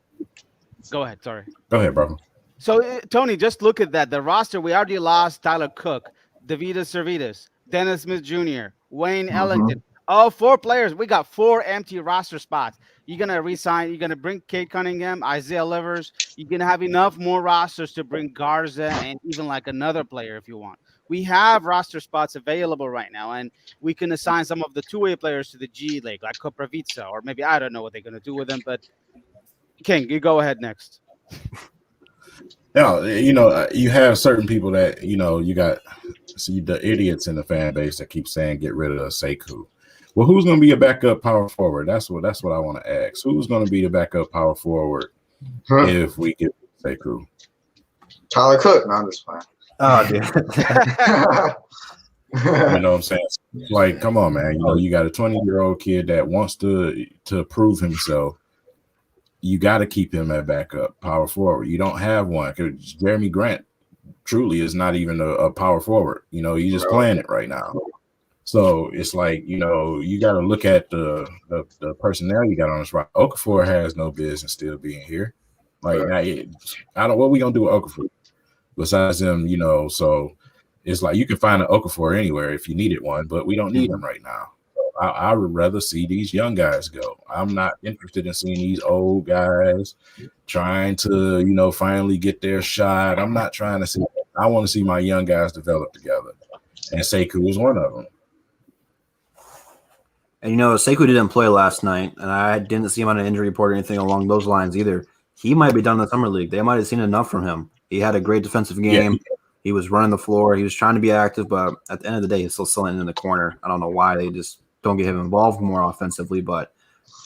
Go ahead. Sorry. Go ahead, bro. So Tony, just look at that. The roster, we already lost Tyler Cook, Davidas Servidas, Dennis Smith Jr., Wayne Ellington. All 4 players. We got 4 empty roster spots. You're going to resign. You're going to bring Cade Cunningham, Isaiah Livers. You're going to have enough more rosters to bring Garza and even like another player if you want. We have roster spots available right now, and we can assign some of the 2-way players to the G League, like Koprivica, or maybe I don't know what they're going to do with them. But King, you go ahead next. Yeah, you have certain people that you got. See the idiots in the fan base that keep saying get rid of Sekou. Well, who's going to be a backup power forward? That's what I want to ask. Who's going to be the backup power forward if we get Sekou? Tyler Cook. No, I'm just fine. Oh, dude. You know what I'm saying? Like, come on, man. You got a 20-year-old kid that wants to prove himself. You got to keep him at backup power forward. You don't have one because Jeremy Grant truly is not even a power forward. He's just playing it right now. So it's like, you got to look at the personnel you got on this roster. Okafor has no business still being here. Like, what we gonna do with Okafor besides him? So it's like you can find an Okafor anywhere if you needed one, but we don't need him right now. I would rather see these young guys go. I'm not interested in seeing these old guys trying to, finally get their shot. I'm not trying to see. I want to see my young guys develop together, and Sekou is one of them. And Sekou didn't play last night, and I didn't see him on an injury report or anything along those lines either. He might be done in the summer league. They might have seen enough from him. He had a great defensive game. He was running the floor. He was trying to be active, but at the end of the day, he's still sitting in the corner. I don't know why they just don't get him involved more offensively, but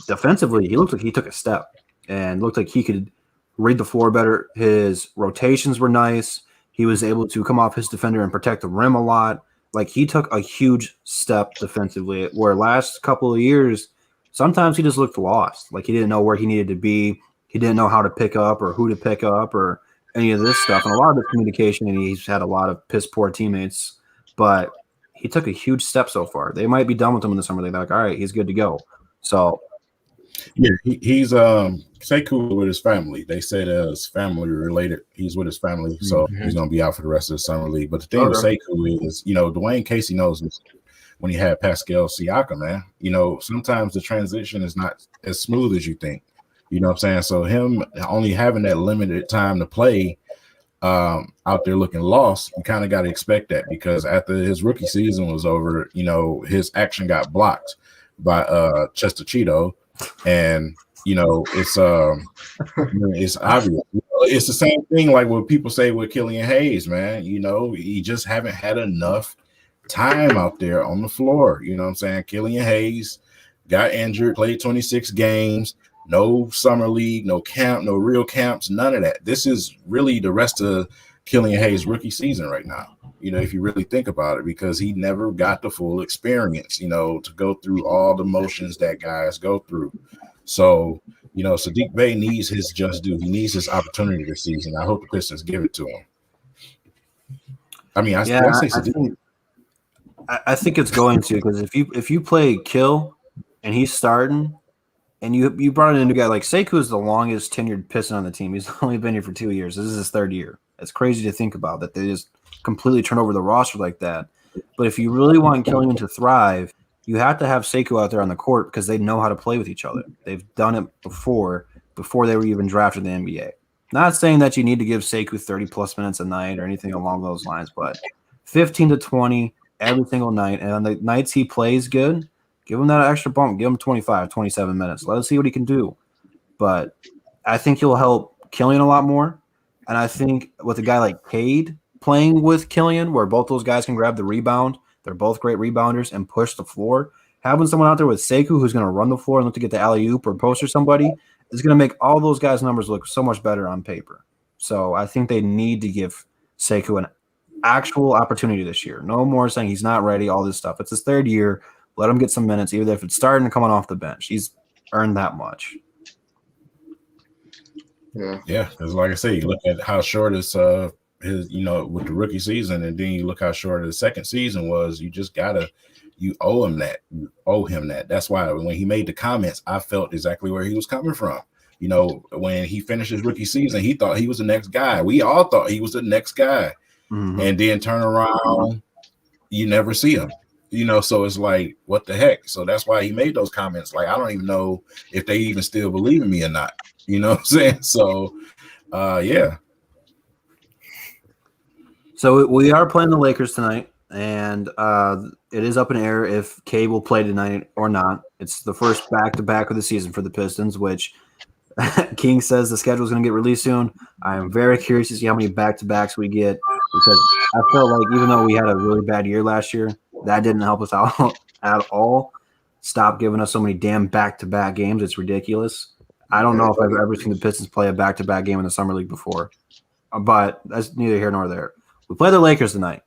defensively, he looked like he took a step and looked like he could read the floor better. His rotations were nice. He was able to come off his defender and protect the rim a lot. Like, he took a huge step defensively, where last couple of years, sometimes he just looked lost. Like, he didn't know where he needed to be. He didn't know how to pick up or who to pick up or any of this stuff. And a lot of the communication, and he's had a lot of piss-poor teammates. But he took a huge step so far. They might be done with him in the summer. They're like, all right, he's good to go. So, yeah, he's Sekou with his family. They said it's family related. He's with his family, so he's gonna be out for the rest of the summer league. But the thing with Sekou is, Dwayne Casey knows this when he had Pascal Siakam, man. Sometimes the transition is not as smooth as you think. You know what I'm saying? So him only having that limited time to play out there looking lost, you kind of got to expect that, because after his rookie season was over, his action got blocked by Chester Cheeto. And it's obvious. It's the same thing like what people say with Killian Hayes, man. He just haven't had enough time out there on the floor. You know what I'm saying? Killian Hayes got injured, played 26 games, no summer league, no camp, no real camps, none of that. This is really the rest of Killian Hayes' rookie season right now. If you really think about it, because he never got the full experience, to go through all the motions that guys go through. So, Saddiq Bey needs his just due. He needs his opportunity this season. I hope the Pistons give it to him. I mean, I say Saddiq. I think it's going to, because if you play Kill and he's starting, and you brought in a new guy like Sekou is the longest tenured Piston on the team. He's only been here for 2 years. This is his third year. It's crazy to think about that they just completely turn over the roster like that. But if you really want Killian to thrive, you have to have Sekou out there on the court, because they know how to play with each other. They've done it before they were even drafted in the NBA. Not saying that you need to give Sekou 30-plus minutes a night or anything along those lines, but 15 to 20 every single night. And on the nights he plays good, give him that extra bump. Give him 25, 27 minutes. Let us see what he can do. But I think he'll help Killian a lot more. And I think with a guy like Cade playing with Killian, where both those guys can grab the rebound, they're both great rebounders, and push the floor. Having someone out there with Sekou who's going to run the floor and look to get the alley-oop or post or somebody is going to make all those guys' numbers look so much better on paper. So I think they need to give Sekou an actual opportunity this year. No more saying he's not ready, all this stuff. It's his third year. Let him get some minutes, even if it's starting or coming off the bench. He's earned that much. Yeah, because like I say, you look at how short his with the rookie season, and then you look how short his second season was. You owe him that. You owe him that. That's why when he made the comments, I felt exactly where he was coming from. When he finished his rookie season, he thought he was the next guy. We all thought he was the next guy, and then turn around, you never see him. So it's like, what the heck? So that's why he made those comments. Like, I don't even know if they even still believe in me or not. You know what I'm saying? So, yeah. So we are playing the Lakers tonight, and it is up in air if Cade will play tonight or not. It's the first back-to-back of the season for the Pistons, which King says the schedule is going to get released soon. I am very curious to see how many back-to-backs we get, because I felt like even though we had a really bad year last year, that didn't help us out at all. Stop giving us so many damn back-to-back games. It's ridiculous. I don't know if I've ever seen the Pistons play a back-to-back game in the summer league before, but that's neither here nor there. We play the Lakers tonight.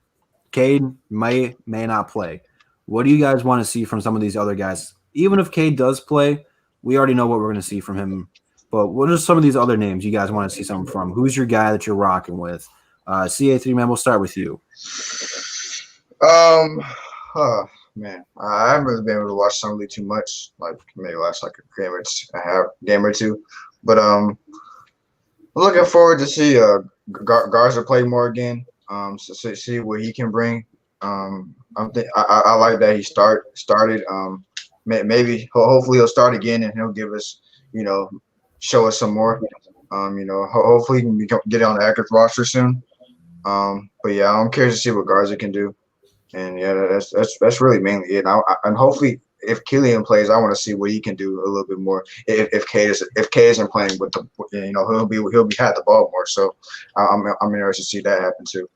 Cade may not play. What do you guys want to see from some of these other guys? Even if Cade does play, we already know what we're going to see from him. But what are some of these other names you guys want to see something from? Who's your guy that you're rocking with? CA3, man, we'll start with you. Man, I haven't really been able to watch Summer League too much. Like, maybe last like a game or two. But I'm looking forward to see Garza play more again. So see what he can bring. I like that he started. Maybe hopefully he'll start again and he'll give us, show us some more. Hopefully he can get on the active roster soon. But yeah, I'm curious to see what Garza can do. And yeah, that's really mainly it. And hopefully if Killian plays, I want to see what he can do a little bit more. If Cade isn't playing with the, he'll be had the ball more. So I'm interested to see that happen too.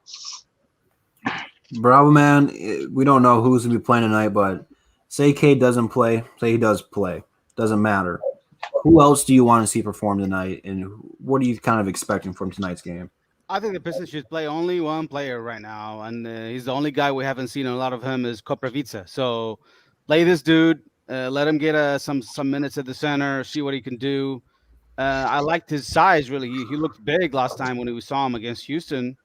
Bravo, man. We don't know who's gonna be playing tonight, but say Cade doesn't play, say he does play, doesn't matter. Who else do you want to see perform tonight, and what are you kind of expecting from tonight's game? I think the Pistons should play only one player right now, and he's the only guy we haven't seen a lot of him is Koprivica. So play this dude, let him get some minutes at the center, see what he can do. I liked his size, really. He looked big last time when we saw him against Houston,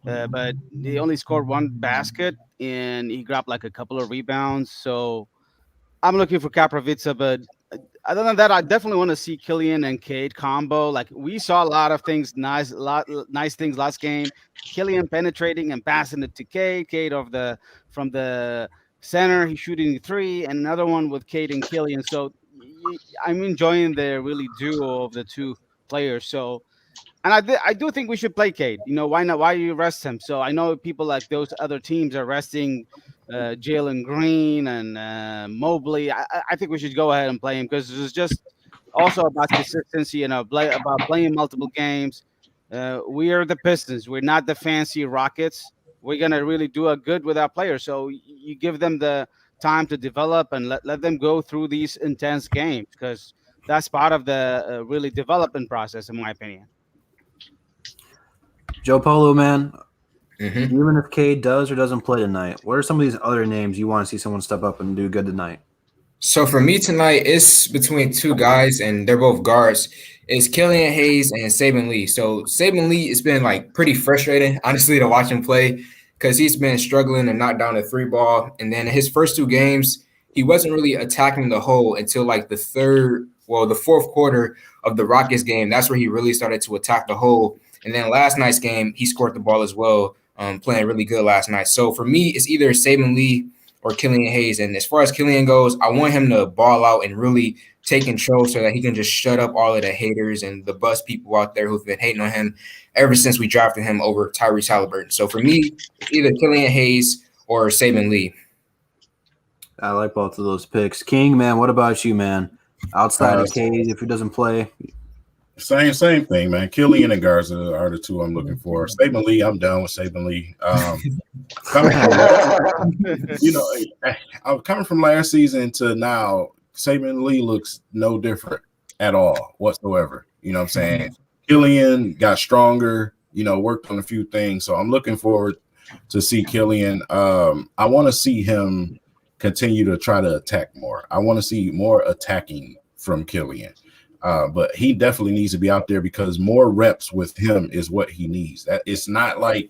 but he only scored one basket, and he grabbed like a couple of rebounds. So I'm looking for Koprivica, but other than that, I definitely want to see Killian and Cade combo. Like we saw a lot of things, nice things last game. Killian penetrating and passing it to Cade. Cade from the center, he's shooting 3, and another one with Cade and Killian. So I'm enjoying the really duo of the two players. So, and I do think we should play Cade. Why not? Why do you rest him? So I know people like those other teams are resting Jalen Green and Mobley. I think we should go ahead and play him because it's just also about consistency and about playing multiple games. We are the Pistons. We're not the fancy Rockets. We're gonna really do a good with our players. So you give them the time to develop and let them go through these intense games because that's part of the really development process, in my opinion. Joe Polo, man. Mm-hmm. Even if Cade does or doesn't play tonight, what are some of these other names you want to see someone step up and do good tonight? So for me tonight, it's between two guys, and they're both guards. It's Killian Hayes and Saban Lee. So Saban Lee, it's been like pretty frustrating, honestly, to watch him play because he's been struggling to knock down the 3-ball. And then his first 2 games, he wasn't really attacking the hole until like the fourth quarter of the Rockets game. That's where he really started to attack the hole. And then last night's game, he scored the ball as well, playing really good last night. So for me, it's either Saban Lee or Killian Hayes. And as far as Killian goes, I want him to ball out and really take control so that he can just shut up all of the haters and the bus people out there who've been hating on him ever since we drafted him over Tyrese Halliburton. So for me, it's either Killian Hayes or Saban Lee. I like both of those picks. King, man, what about you, man? Outside of Cade, if he doesn't play. Same thing, man. Killian and Garza are the 2 I'm looking for. Saban Lee, I'm done with Saban Lee. I'm coming from last season to now. Saban Lee looks no different at all whatsoever. You know what I'm saying? Killian got stronger. Worked on a few things. So I'm looking forward to see Killian. I want to see him continue to try to attack more. I want to see more attacking from Killian. But he definitely needs to be out there because more reps with him is what he needs. That it's not like,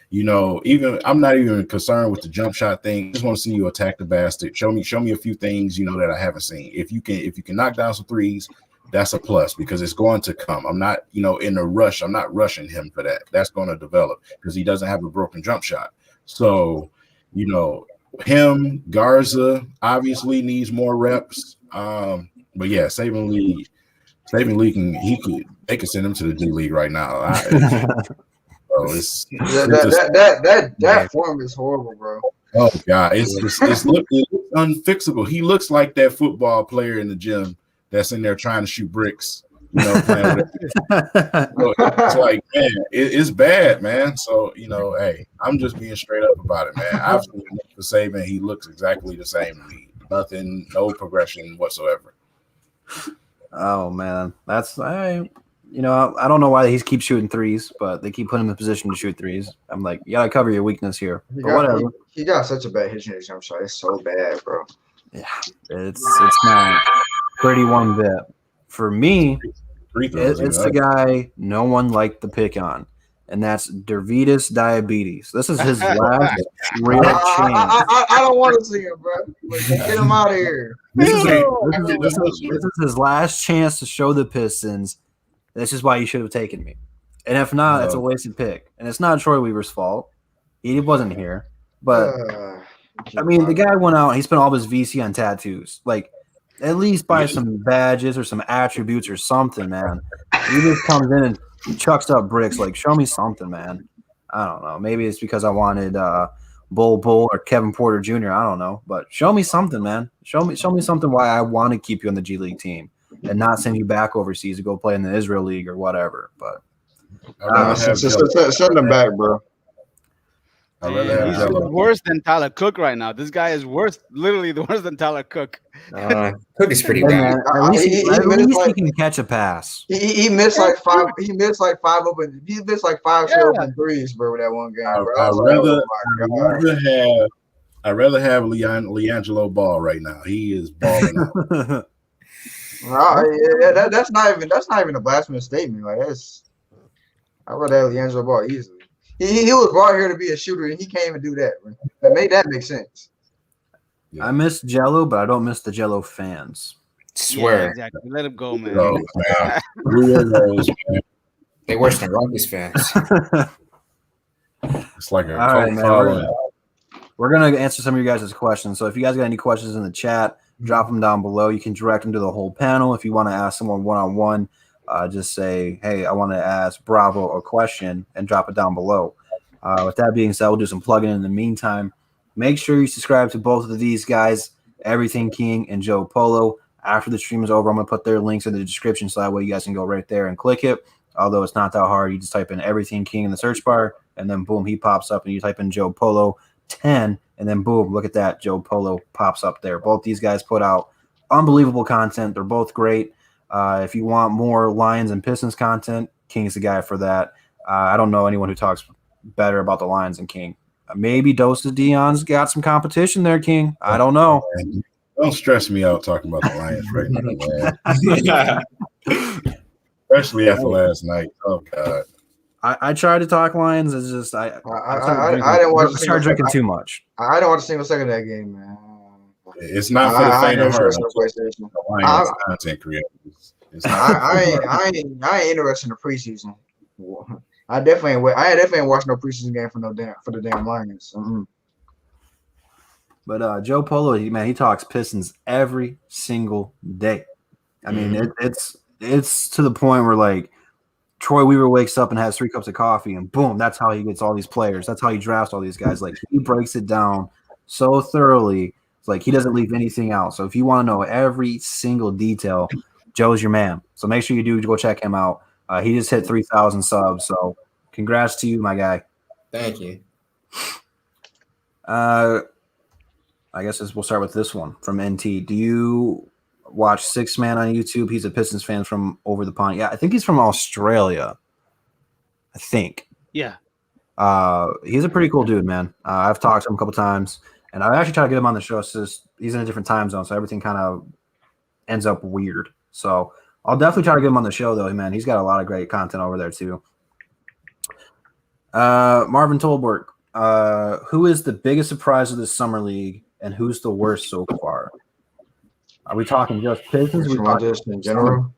even I'm not even concerned with the jump shot thing. I just want to see you attack the basket. Show me a few things, that I haven't seen. If you can knock down some threes, that's a plus because it's going to come. I'm not, in a rush. I'm not rushing him for that. That's going to develop because he doesn't have a broken jump shot. So, him, Garza obviously needs more reps. But yeah, Saban Lee they could send him to the D League right now. That form is horrible, bro. Oh God, it's unfixable. He looks like that football player in the gym that's in there trying to shoot bricks. Playing with it. So it's like, man, it's bad, man. So hey, I'm just being straight up about it, man. I've seen him for Saban. He looks exactly the same to me. Nothing, no progression whatsoever. Oh man, I don't know why he keeps shooting threes, but they keep putting him in position to shoot threes. I'm like, you gotta cover your weakness here. He got such a bad hitting his jump shot. It's so bad, bro. Yeah, it's not pretty one bit. For me, it's the guy no one liked to pick on, and that's Dervidus Diabetes. This is his last real chance. I don't want to see him, bro. Get him out of here. This is his last chance to show the Pistons. This is why you should have taken me. And if not, it's a wasted pick. And it's not Troy Weaver's fault. He wasn't here. But, the guy went out. He spent all of his VC on tattoos. Like, at least buy some badges or some attributes or something, man. He just comes in and chucks up bricks. Like, show me something, man. I don't know. Maybe it's because I wanted Bull or Kevin Porter Jr. I don't know, but show me something, man. Show me something why I want to keep you on the G League team and not send you back overseas to go play in the Israel League or whatever. But send them back, bro. I'd rather He's have Jello. worse than Tyler Cook right now. This guy is literally worse than Tyler Cook. Cook is pretty Hey, bad. man, at least he can catch a pass. He missed like five. He missed like five open. He missed like five straight open threes, bro. That one game, bro. I'd rather have LiAngelo Ball right now. He is balling out. That's not even a blasphemous statement. Like I'd rather have LiAngelo Ball easily. He was brought here to be a shooter, and he can't even do that. Bro. That make sense. Yeah. I miss Jello, but I don't miss the Jello fans. Swear. Yeah, exactly. Let him go, man. So, who are those, man? They worse than Rockets fans. It's like a All right, cult man. following. We're going to answer some of your guys' questions. So if you guys got any questions in the chat, drop them down below. You can direct them to the whole panel. If you want to ask someone one-on-one, just say, hey, I want to ask Bravo a question and drop it down below. With that being said, we'll do some plugging in the meantime. Make sure you subscribe to both of these guys, Everything King and Joe Polo. After the stream is over, I'm going to put their links in the description so that way you guys can go right there and click it. Although it's not that hard. You just type in Everything King in the search bar, and then boom, he pops up, and you type in Joe Polo 10, and then boom, look at that. Joe Polo pops up there. Both these guys put out unbelievable content. They're both great. If you want more Lions and Pistons content, King's the guy for that. I don't know anyone who talks better about the Lions than King. Maybe Doses Dion's got some competition there, King. I don't know. Don't stress me out talking about the Lions right now, man. Especially after last night. Oh God. I tried to talk Lions. It's just I didn't watch. I started drinking too much. I didn't watch a single second of that game, man. It's not for the faint of heart. PlayStation. The Lions content creators. It's not I ain't interested in the preseason. I definitely ain't watched no preseason game for the damn Lions. Mm-hmm. But Joe Polo, man, he talks Pistons every single day. I mean, it's to the point where like Troy Weaver wakes up and has 3 cups of coffee, and boom, that's how he gets all these players. That's how he drafts all these guys. Like he breaks it down so thoroughly. It's like he doesn't leave anything out. So if you want to know every single detail, Joe's your man. So make sure you do go check him out. He just hit 3,000 subs. So congrats to you, my guy. Thank you. I guess we'll start with this one from NT. Do you watch Six Man on YouTube? He's a Pistons fan from over the pond. Yeah, I think he's from Australia. I think. Yeah. He's a pretty cool dude, man. I've talked to him a couple times, and I actually tried to get him on the show. It's just he's in a different time zone, so everything kind of ends up weird. So I'll definitely try to get him on the show, though, man. He's got a lot of great content over there, too. Marvin Tolbert, who is the biggest surprise of this summer league, and who's the worst so far? Are we talking just Pistons? Just in general.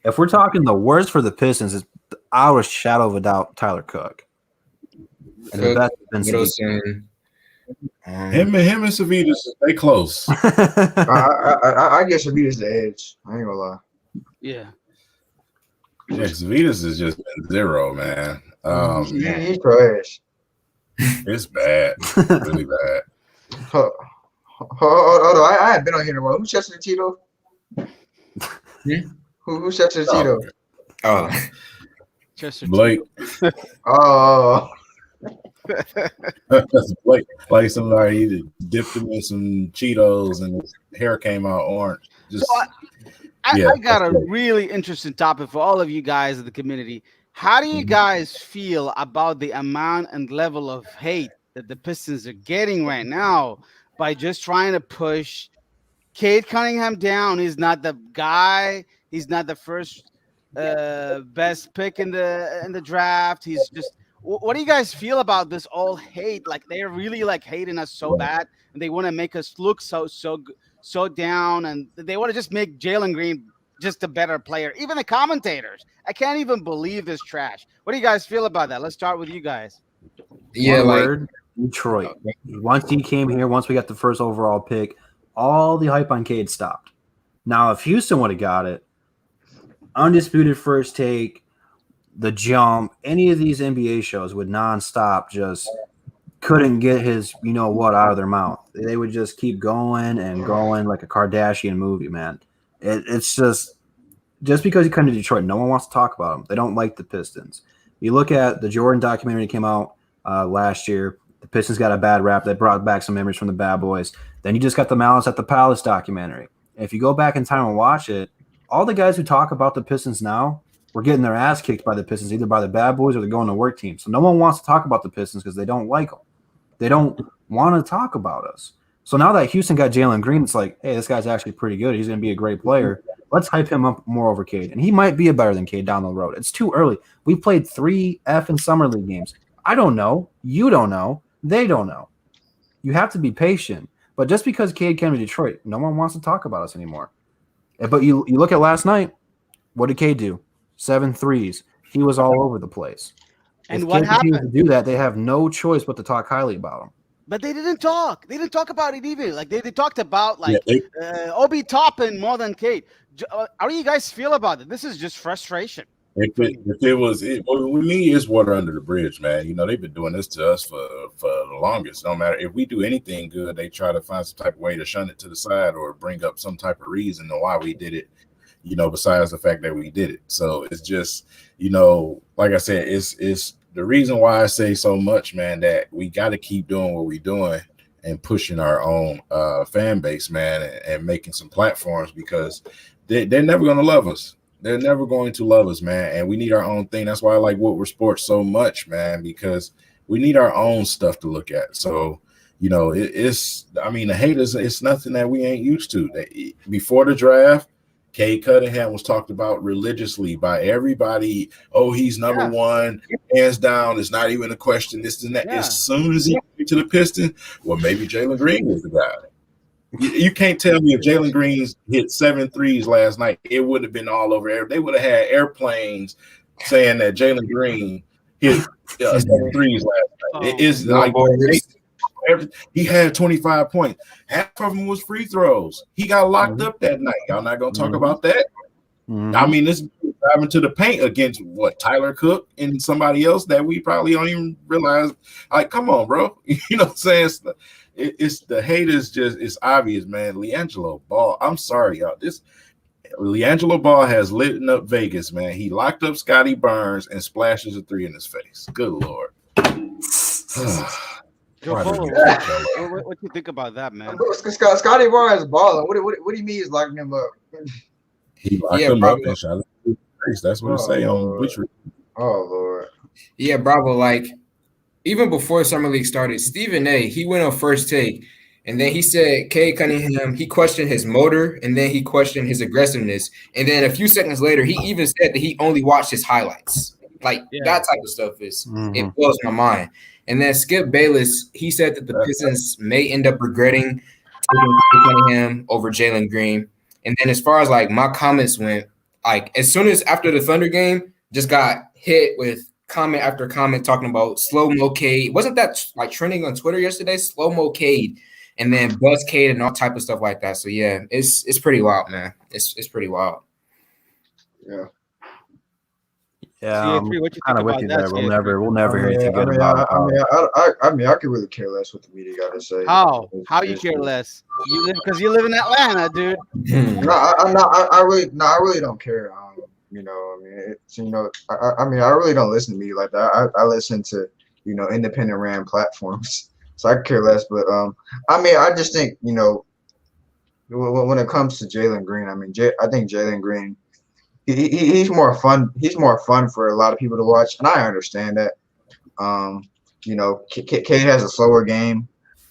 If we're talking the worst for the Pistons, it's our shadow of a doubt, Tyler Cook. And the best has been Middleton. him and Savitas, they close. I guess Savitas the edge. I ain't gonna lie. Yeah. Yeah, Savitas has just been zero, man. He's trash. It's bad, really bad. Hold on, I had been on here in a while. Who's Chester Tito? Who's Chester Tito? Oh, Chester Blake. Oh. That's Blake. Like somebody dipped him in some Cheetos and his hair came out orange. Just I got a really interesting topic for all of you guys in the community. How do you guys feel about the amount and level of hate that the Pistons are getting right now by just trying to push Cade Cunningham down? He's not the guy. He's not the first best pick in the draft. He's just. What do you guys feel about this all hate? Like they're really like hating us so bad, and they want to make us look so down, and they want to just make Jalen Green just a better player. Even the commentators, I can't even believe this trash. What do you guys feel about that? Let's start with you guys. yeah, One like word, Detroit. Once he came here, once we got the first overall pick, all the hype on Cade stopped. Now, if Houston would have got it, undisputed first take, The Jump, any of these NBA shows would nonstop just couldn't get his you know what out of their mouth. They would just keep going and going like a Kardashian movie, man. It's just because he come to Detroit, no one wants to talk about him. They don't like the Pistons. You look at the Jordan documentary that came out last year. The Pistons got a bad rap. That brought back some memories from the Bad Boys. Then you just got the Malice at the Palace documentary. And if you go back in time and watch it, all the guys who talk about the Pistons now were getting their ass kicked by the Pistons, either by the Bad Boys or they're going to work team. So no one wants to talk about the Pistons because they don't like them. They don't want to talk about us. So now that Houston got Jalen Green, it's like, hey, this guy's actually pretty good. He's going to be a great player. Let's hype him up more over Cade. And he might be a better than Cade down the road. It's too early. We played 3 effing summer league games. I don't know. You don't know. They don't know. You have to be patient. But just because Cade came to Detroit, no one wants to talk about us anymore. But you look at last night, what did Cade do? 7 threes. He was all over the place. And if what Cade continues happened? to do that, they have no choice but to talk highly about him. But they didn't talk. They didn't talk about it even. Like they talked about Obi Toppin more than Cade. How do you guys feel about it? This is just frustration. If it was, with me, it's water under the bridge, man. You know, they've been doing this to us for the longest. No matter if we do anything good, they try to find some type of way to shun it to the side or bring up some type of reason on why we did it, you know, besides the fact that we did it. So it's just, you know, like I said, it's the reason why I say so much, man, that we got to keep doing what we're doing and pushing our own fan base, man, and making some platforms because they're never going to love us. They're never going to love us, man, and we need our own thing. That's why I like What We're Sports so much, man, because we need our own stuff to look at. So, you know, the haters, it's nothing that we ain't used to. Before the draft, Cade Cunningham was talked about religiously by everybody. Oh, he's number one, hands down. It's not even a question. This and that. Yeah. As soon as he came to the Pistons, well, maybe Jalen Green was the guy. You can't tell me if Jalen Green hit 7 threes last night, it would have been all over. They would have had airplanes saying that Jalen Green hit 7 threes last night. It is like he had 25 points. Half of them was free throws. He got locked up that night. Y'all not gonna talk about that? I mean, this driving to the paint against Tyler Cook and somebody else that we probably don't even realize. Like, come on, bro. You know what I'm saying? It's the haters. Just it's obvious, man. LiAngelo Ball. I'm sorry, y'all. LiAngelo Ball has lit up Vegas, man. He locked up Scotty Barnes and splashes a 3 in his face. Good Lord. What you think about that, man? Scotty Barnes is balling. What do you mean he's locking him up? He locked him up and shot him in the face. That's what it say on which. Oh Lord. Yeah, Bravo. Like even before Summer League started, Stephen A. he went on First Take, and then he said Cade Cunningham. He questioned his motor, and then he questioned his aggressiveness, and then a few seconds later, he even said that he only watched his highlights. Like that type of stuff it blows my mind. And then Skip Bayless, he said that the Pistons may end up regretting taking Cunningham over Jalen Green. And then as far as like my comments went, like as soon as after the Thunder game, just got hit with comment after comment talking about slow-mo Cade. Wasn't that like trending on Twitter yesterday? Slow-mo Cade, and then Buzz Cade and all type of stuff like that. So yeah, it's pretty wild, man. It's pretty wild. Yeah. Yeah, kind of with you there. We'll never hear anything good about it. I mean, I could really care less what the media got to say. How you care less? Because you live in Atlanta, dude. I really don't care. You know, I mean, it's, you know, I mean, I really don't listen to media like that. I listen to, you know, independent ran platforms, so I could care less. But I mean, I just think, you know, when it comes to Jalen Green, I mean, I think Jalen Green. He's more fun. He's more fun for a lot of people to watch, and I understand that. You know, Cade has a slower game,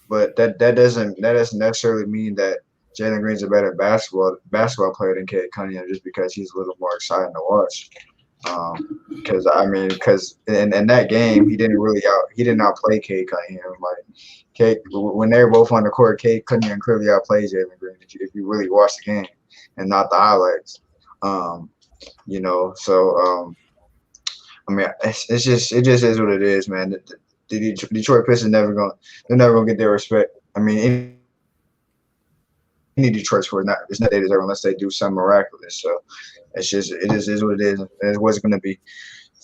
but that doesn't necessarily mean that Jalen Green's a better basketball player than Cade Cunningham just because he's a little more exciting to watch. Because in that game he didn't outplay Cade Cunningham. Like Cade, when they were both on the court, Cade Cunningham clearly outplayed Jalen Green if you really watch the game and not the highlights. You know, so I mean, it just is what it is, man. The Detroit Pistons they're never gonna get their respect. I mean, any Detroit sport it's not they deserve unless they do something miraculous. So it just is what it is. It's what's gonna be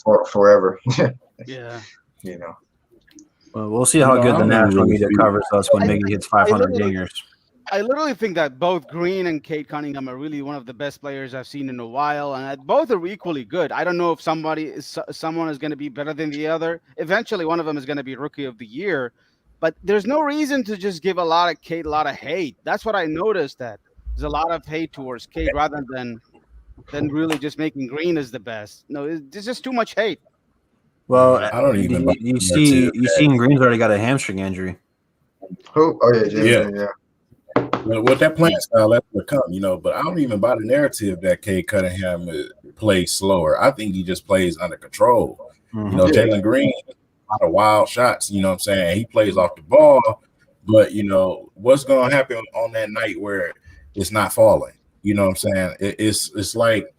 for forever. Yeah, you know. Well, we'll see how No, good I the don't national really media see- covers us when Miggy hits 500 literally- dingers. I literally think that both Green and Cade Cunningham are really one of the best players I've seen in a while, and both are equally good. I don't know if someone is going to be better than the other. Eventually, one of them is going to be Rookie of the Year, but there's no reason to just give a lot of Cade a lot of hate. That's what I noticed. That there's a lot of hate towards Cade rather than really just making Green as the best. No, there's just too much hate. Well, I don't even buy you the see, narrative you that- seen Green's already got a hamstring injury. Who? Oh yeah, James. Yeah. Yeah. But with that playing style, that's what come, But I don't even buy the narrative that Cade Cunningham plays slower. I think he just plays under control. Mhm. Jalen Green, a lot of wild shots. You know what I'm saying? He plays off the ball, but what's going to happen on that night where it's not falling? You know what I'm saying? It's like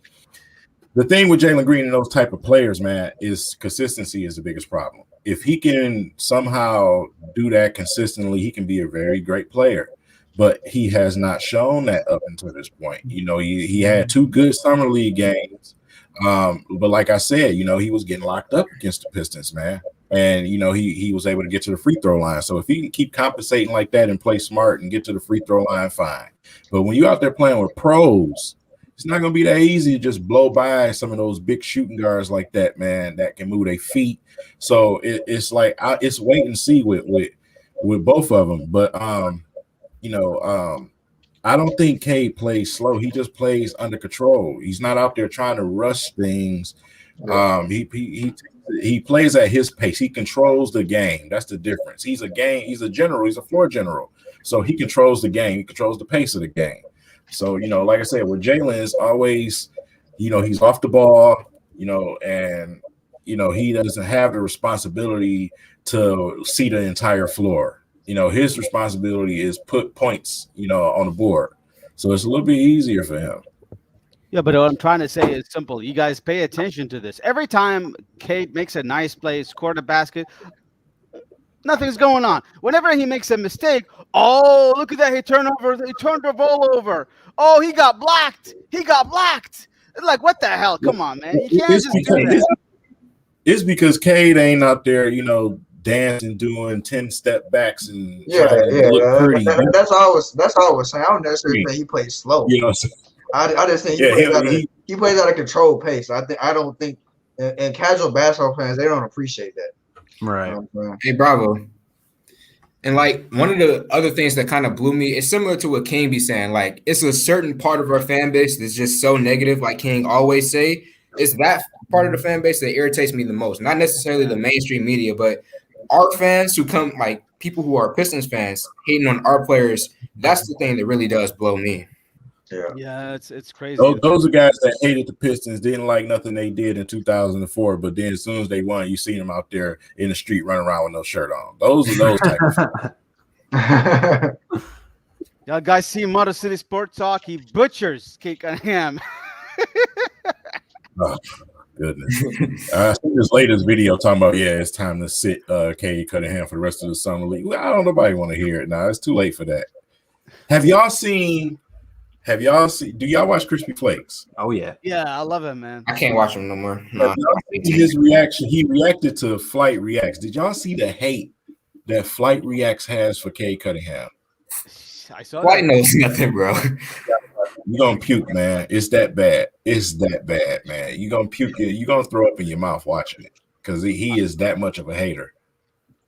the thing with Jalen Green and those type of players, man, is consistency is the biggest problem. If he can somehow do that consistently, he can be a very great player. But he has not shown that up until this point. He had 2 good summer league games. But like I said, he was getting locked up against the Pistons, man. And, he was able to get to the free throw line. So if he can keep compensating like that and play smart and get to the free throw line, fine. But when you're out there playing with pros, it's not going to be that easy to just blow by some of those big shooting guards like that, man, that can move their feet. So it's like it's wait and see with both of them. But, I don't think Cade plays slow. He just plays under control. He's not out there trying to rush things. He plays at his pace. He controls the game. That's the difference. He's a general. He's a floor general. So he controls the game. He controls the pace of the game. So, like I said, with Jalen is always, he's off the ball, and, he doesn't have the responsibility to see the entire floor. His responsibility is put points, on the board. So it's a little bit easier for him. Yeah, but what I'm trying to say is simple. You guys pay attention to this. Every time Cade makes a nice play, scored a basket, nothing's going on. Whenever he makes a mistake, oh, look at that. He turned the ball over. Oh, he got blocked. Like, what the hell? Come on, man. You can't just do that. It's because Cade ain't out there, dancing, doing 10-step backs and Yeah. trying to look pretty. That's all I was saying. I don't necessarily think he plays slow. I just think he plays at a controlled pace. I don't think and casual basketball fans, they don't appreciate that. Right. Hey, Bravo. And like one of the other things that kind of blew me, it's similar to what King be saying. Like it's a certain part of our fan base that's just so negative, like King always say. It's that part of the fan base that irritates me the most. Not necessarily the mainstream media, but our fans who come, like people who are Pistons fans, hating on our players. That's the thing that really does blow me. Yeah, it's crazy. Those are guys that hated the Pistons, didn't like nothing they did in 2004, but then as soon as they won, you see them out there in the street running around with no shirt on. Those are those type of Y'all guys see Motor City Sports Talk? He butchers Cade Cunningham. Oh, goodness. I see this latest video talking about, it's time to sit Cade Cunningham for the rest of the summer league. Well, I don't know nobody want to hear it now. It's too late for that. Do y'all watch Crispy Flakes? Oh, yeah. Yeah, I love him, man. I can't watch him no more. No. His reaction, he reacted to Flight Reacts. Did y'all see the hate that Flight Reacts has for Cade Cunningham? I saw Flight that. knows nothing, bro. You're gonna puke, man. It's that bad. It's that bad, man. You're gonna puke. You're gonna throw up in your mouth watching it because he is that much of a hater.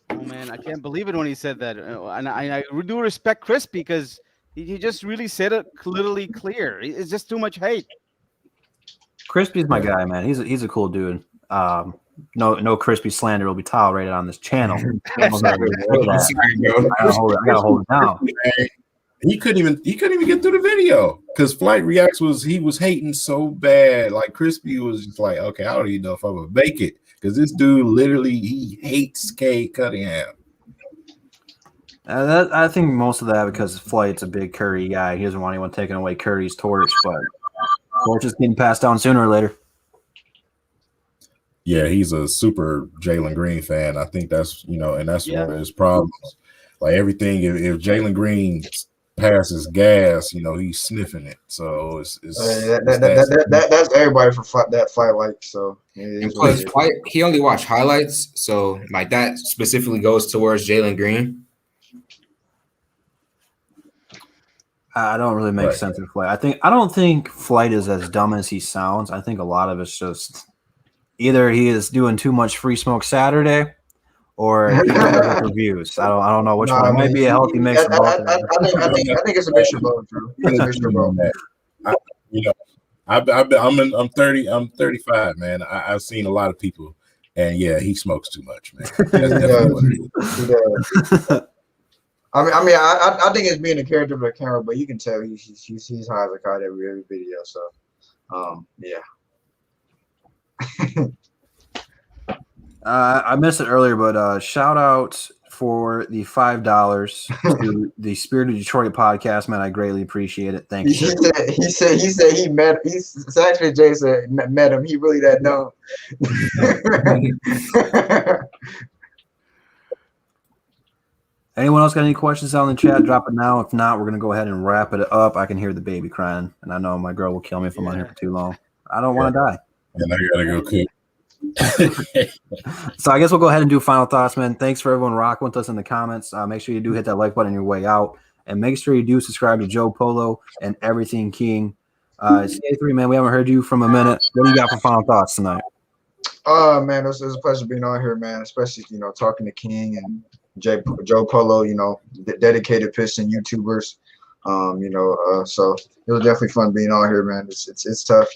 Oh man, I can't believe it when he said that. And I do respect Crispy because he just really said it literally clear. It's just too much hate. Crispy's my guy, man. He's a cool dude. No Crispy slander will be tolerated on this channel. I gotta hold it down. He couldn't even get through the video because Flight Reacts was hating so bad. Like Crispy was just like, okay, I don't even know if I'm gonna make it because this dude literally he hates Cade Cunningham. I think most of that because Flight's a big Curry guy. He doesn't want anyone taking away Curry's torch, but torch is getting passed down sooner or later. Yeah, he's a super Jalen Green fan. I think that's and that's one of his problems. Like everything, if Jalen Green passes gas, he's sniffing it. So it's that's everybody for that fight. Like so, And plus, he only watched highlights, so like that specifically goes towards Jalen Green. I don't really make sense of Flight. I don't think Flight is as dumb as he sounds. I think a lot of it's just either he is doing too much free smoke Saturday, or he does reviews. I don't know which one. It might be a healthy mix of both. I think it's a mixture of both, Drew. It's a mixture of both. I'm 30. I'm 35, man. I've seen a lot of people, and yeah, he smokes too much, man. That's definitely what it is. He does. I think it's being a character for the camera, but you can tell he's high as a kite every video. So, yeah. I missed it earlier, but shout out for the $5 to the Spirit of Detroit podcast, man. I greatly appreciate it. Thank you. He said he met. It's actually Jay said met him. He really that dumb. Anyone else got any questions out in the chat? Drop it now. If not, we're gonna go ahead and wrap it up. I can hear the baby crying, and I know my girl will kill me if I'm on here for too long. I don't want to die. And I gotta go cook. So I guess we'll go ahead and do final thoughts, man. Thanks for everyone rocking with us in the comments. Make sure you do hit that like button on your way out, and make sure you do subscribe to Joe Polo and Everything King. CA3, man, we haven't heard you from a minute. What do you got for final thoughts tonight? Man, it was a pleasure being on here, man. Especially talking to King and Joe Polo, dedicated Piston YouTubers. So it was definitely fun being on here, man. It's tough,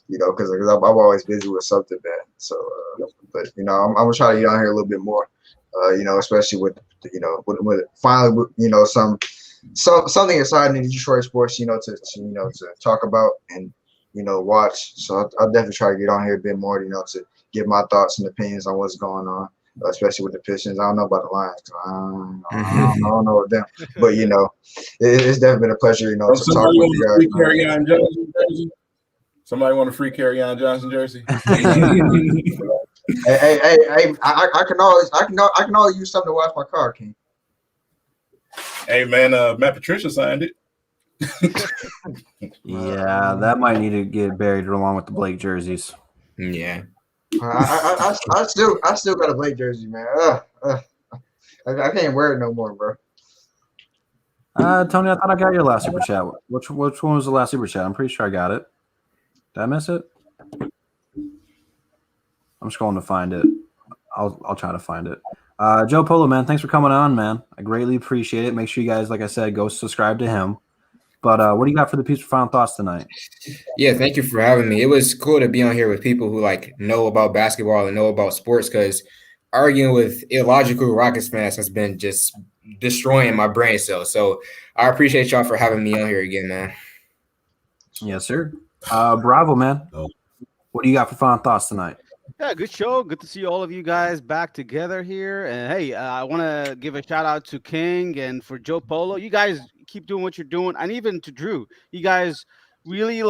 because I'm always busy with something, man. So, but I'm gonna try to get on here a little bit more, especially with finally, something exciting in Detroit sports, to talk about and watch. So I'll definitely try to get on here a bit more, to give my thoughts and opinions on what's going on, especially with the Pistons. I don't know about the Lions. I don't know with them, but it's definitely been a pleasure, to talk with you guys. Somebody want a free Carry-On Johnson jersey? Hey! I can always use something to wash my car, King. Hey man, Matt Patricia signed it. Yeah, that might need to get buried along with the Blake jerseys. Yeah. I still got a Blake jersey, man. I can't wear it no more, bro. Tony, I thought I got your last super chat. Which one was the last super chat? I'm pretty sure I got it. Did I miss it? I'm just going to find it. I'll try to find it. Joe Polo, man, thanks for coming on, man. I greatly appreciate it. Make sure you guys, like I said, go subscribe to him. But what do you got for the piece for final thoughts tonight? Yeah, thank you for having me. It was cool to be on here with people who know about basketball and know about sports, because arguing with illogical Rockets fans has been just destroying my brain cells. So I appreciate y'all for having me on here again, man. Yes, sir. Bravo, man. What do you got for final thoughts tonight? Yeah, good show. Good to see all of you guys back together here. And hey, I want to give a shout out to King and for Joe Polo. You guys keep doing what you're doing, and even to Drew. You guys really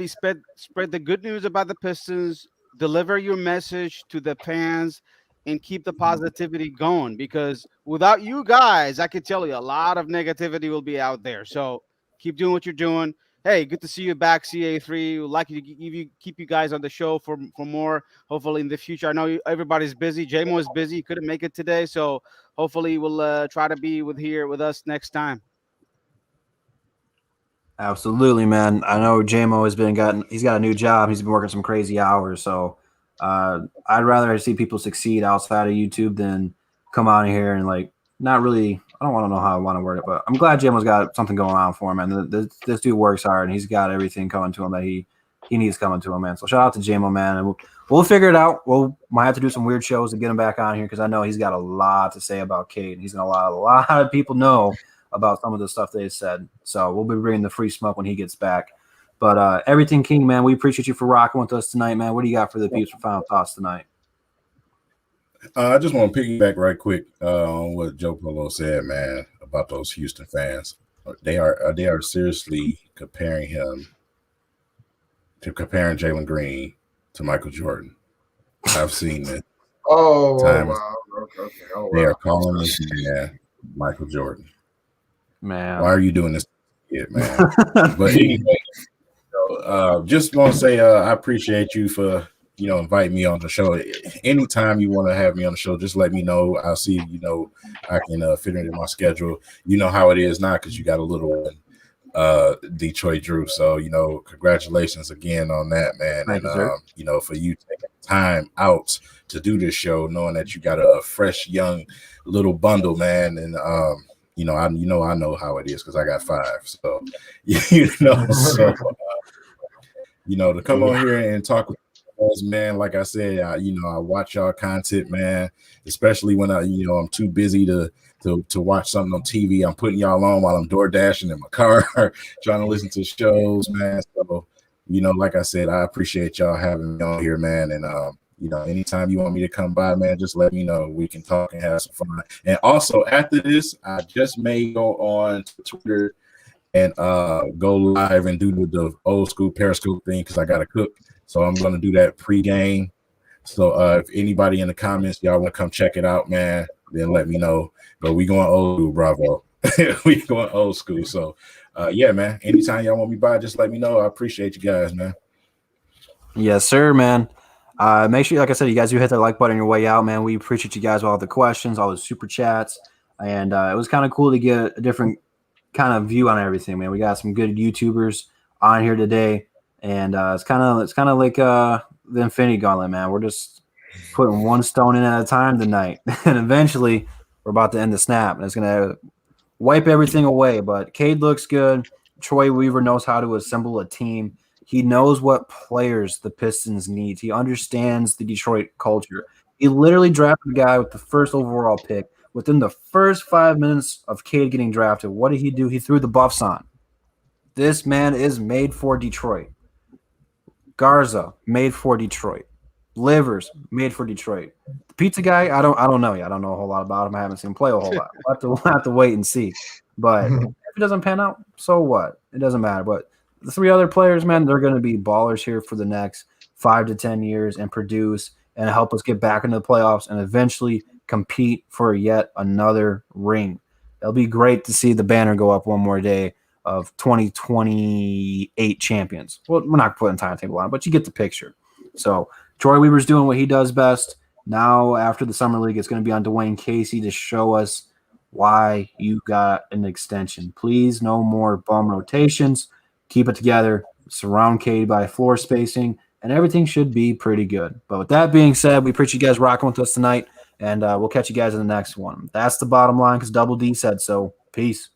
spread the good news about the Pistons. Deliver your message to the fans, and keep the positivity going. Because without you guys, I can tell you a lot of negativity will be out there. So keep doing what you're doing. Hey, good to see you back, CA3. We'd like to keep you guys on the show for more, hopefully in the future. I know everybody's busy. J-Mo is busy. He couldn't make it today, so hopefully we'll try to be with us next time. Absolutely, man. I know J-Mo he's got a new job. He's been working some crazy hours, so I'd rather see people succeed outside of YouTube than come out here and not really. I don't want to know how I want to word it, but I'm glad Jim has got something going on for him, man. This dude works hard, and he's got everything coming to him that he needs coming to him, man. So shout out to JMO, man, and we'll figure it out. Might have to do some weird shows to get him back on here, because I know he's got a lot to say about Cade. He's gonna let a lot of people know about some of the stuff they said. So we'll be bringing the free smoke when he gets back. But Everything King, man, we appreciate you for rocking with us tonight, man. What do you got for the peeps for final thoughts tonight? I just want to piggyback right quick on what Joe Polo said, man, about those Houston fans. They are seriously comparing Jalen Green to Michael Jordan. I've seen it. Oh, wow. Okay. Oh, wow. They are calling this man Michael Jordan. Man. Why are you doing this? Yeah, man. But anyway, just want to say I appreciate you for inviting me on the show. Anytime you want to have me on the show, just let me know. I'll see. I can fit it in my schedule. You know how it is now because you got a little one. Detroit Drew. So, congratulations again on that, man. Thank And, you, for you taking time out to do this show, knowing that you got a fresh, young little bundle, man. And, I know how it is because I got 5. So, to come on here and talk with us, man, like I said, I watch y'all content, man, especially when I'm too busy to watch something on TV. I'm putting y'all on while I'm door dashing in my car, trying to listen to shows, man. So, like I said, I appreciate y'all having me on here, man. And, anytime you want me to come by, man, just let me know. We can talk and have some fun. And also after this, I just may go on Twitter and go live and do the old school Periscope thing because I got to cook. So I'm going to do that pregame. So if anybody in the comments, y'all want to come check it out, man, then let me know. But we going old school, bravo. We going old school. So, yeah, man, anytime y'all want me by, just let me know. I appreciate you guys, man. Yes, sir, man. Make sure, like I said, you guys do hit that like button on your way out, man. We appreciate you guys with all the questions, all the super chats. And it was kind of cool to get a different kind of view on everything, man. We got some good YouTubers on here today. And it's kind of like the Infinity Gauntlet, man. We're just putting one stone in at a time tonight. And eventually we're about to end the snap. And it's going to wipe everything away. But Cade looks good. Troy Weaver knows how to assemble a team. He knows what players the Pistons need. He understands the Detroit culture. He literally drafted a guy with the first overall pick. Within the first 5 minutes of Cade getting drafted, what did he do? He threw the buffs on. This man is made for Detroit. Garza, made for Detroit. Livers, made for Detroit. The pizza guy, I don't know yet. I don't know a whole lot about him. I haven't seen him play a whole lot. We'll have to wait and see. But if it doesn't pan out, so what? It doesn't matter. But the 3 other players, man, they're going to be ballers here for the next 5 to 10 years and produce and help us get back into the playoffs and eventually compete for yet another ring. It'll be great to see the banner go up one more day of 2028 champions. Well, we're not putting timetable on it, but you get the picture. So Troy Weaver's doing what he does best. Now, after the Summer League, it's going to be on Dwayne Casey to show us why you got an extension. Please, no more bum rotations. Keep it together. Surround Cade by floor spacing, and everything should be pretty good. But with that being said, we appreciate you guys rocking with us tonight, and we'll catch you guys in the next one. That's the bottom line because Double D said so. Peace.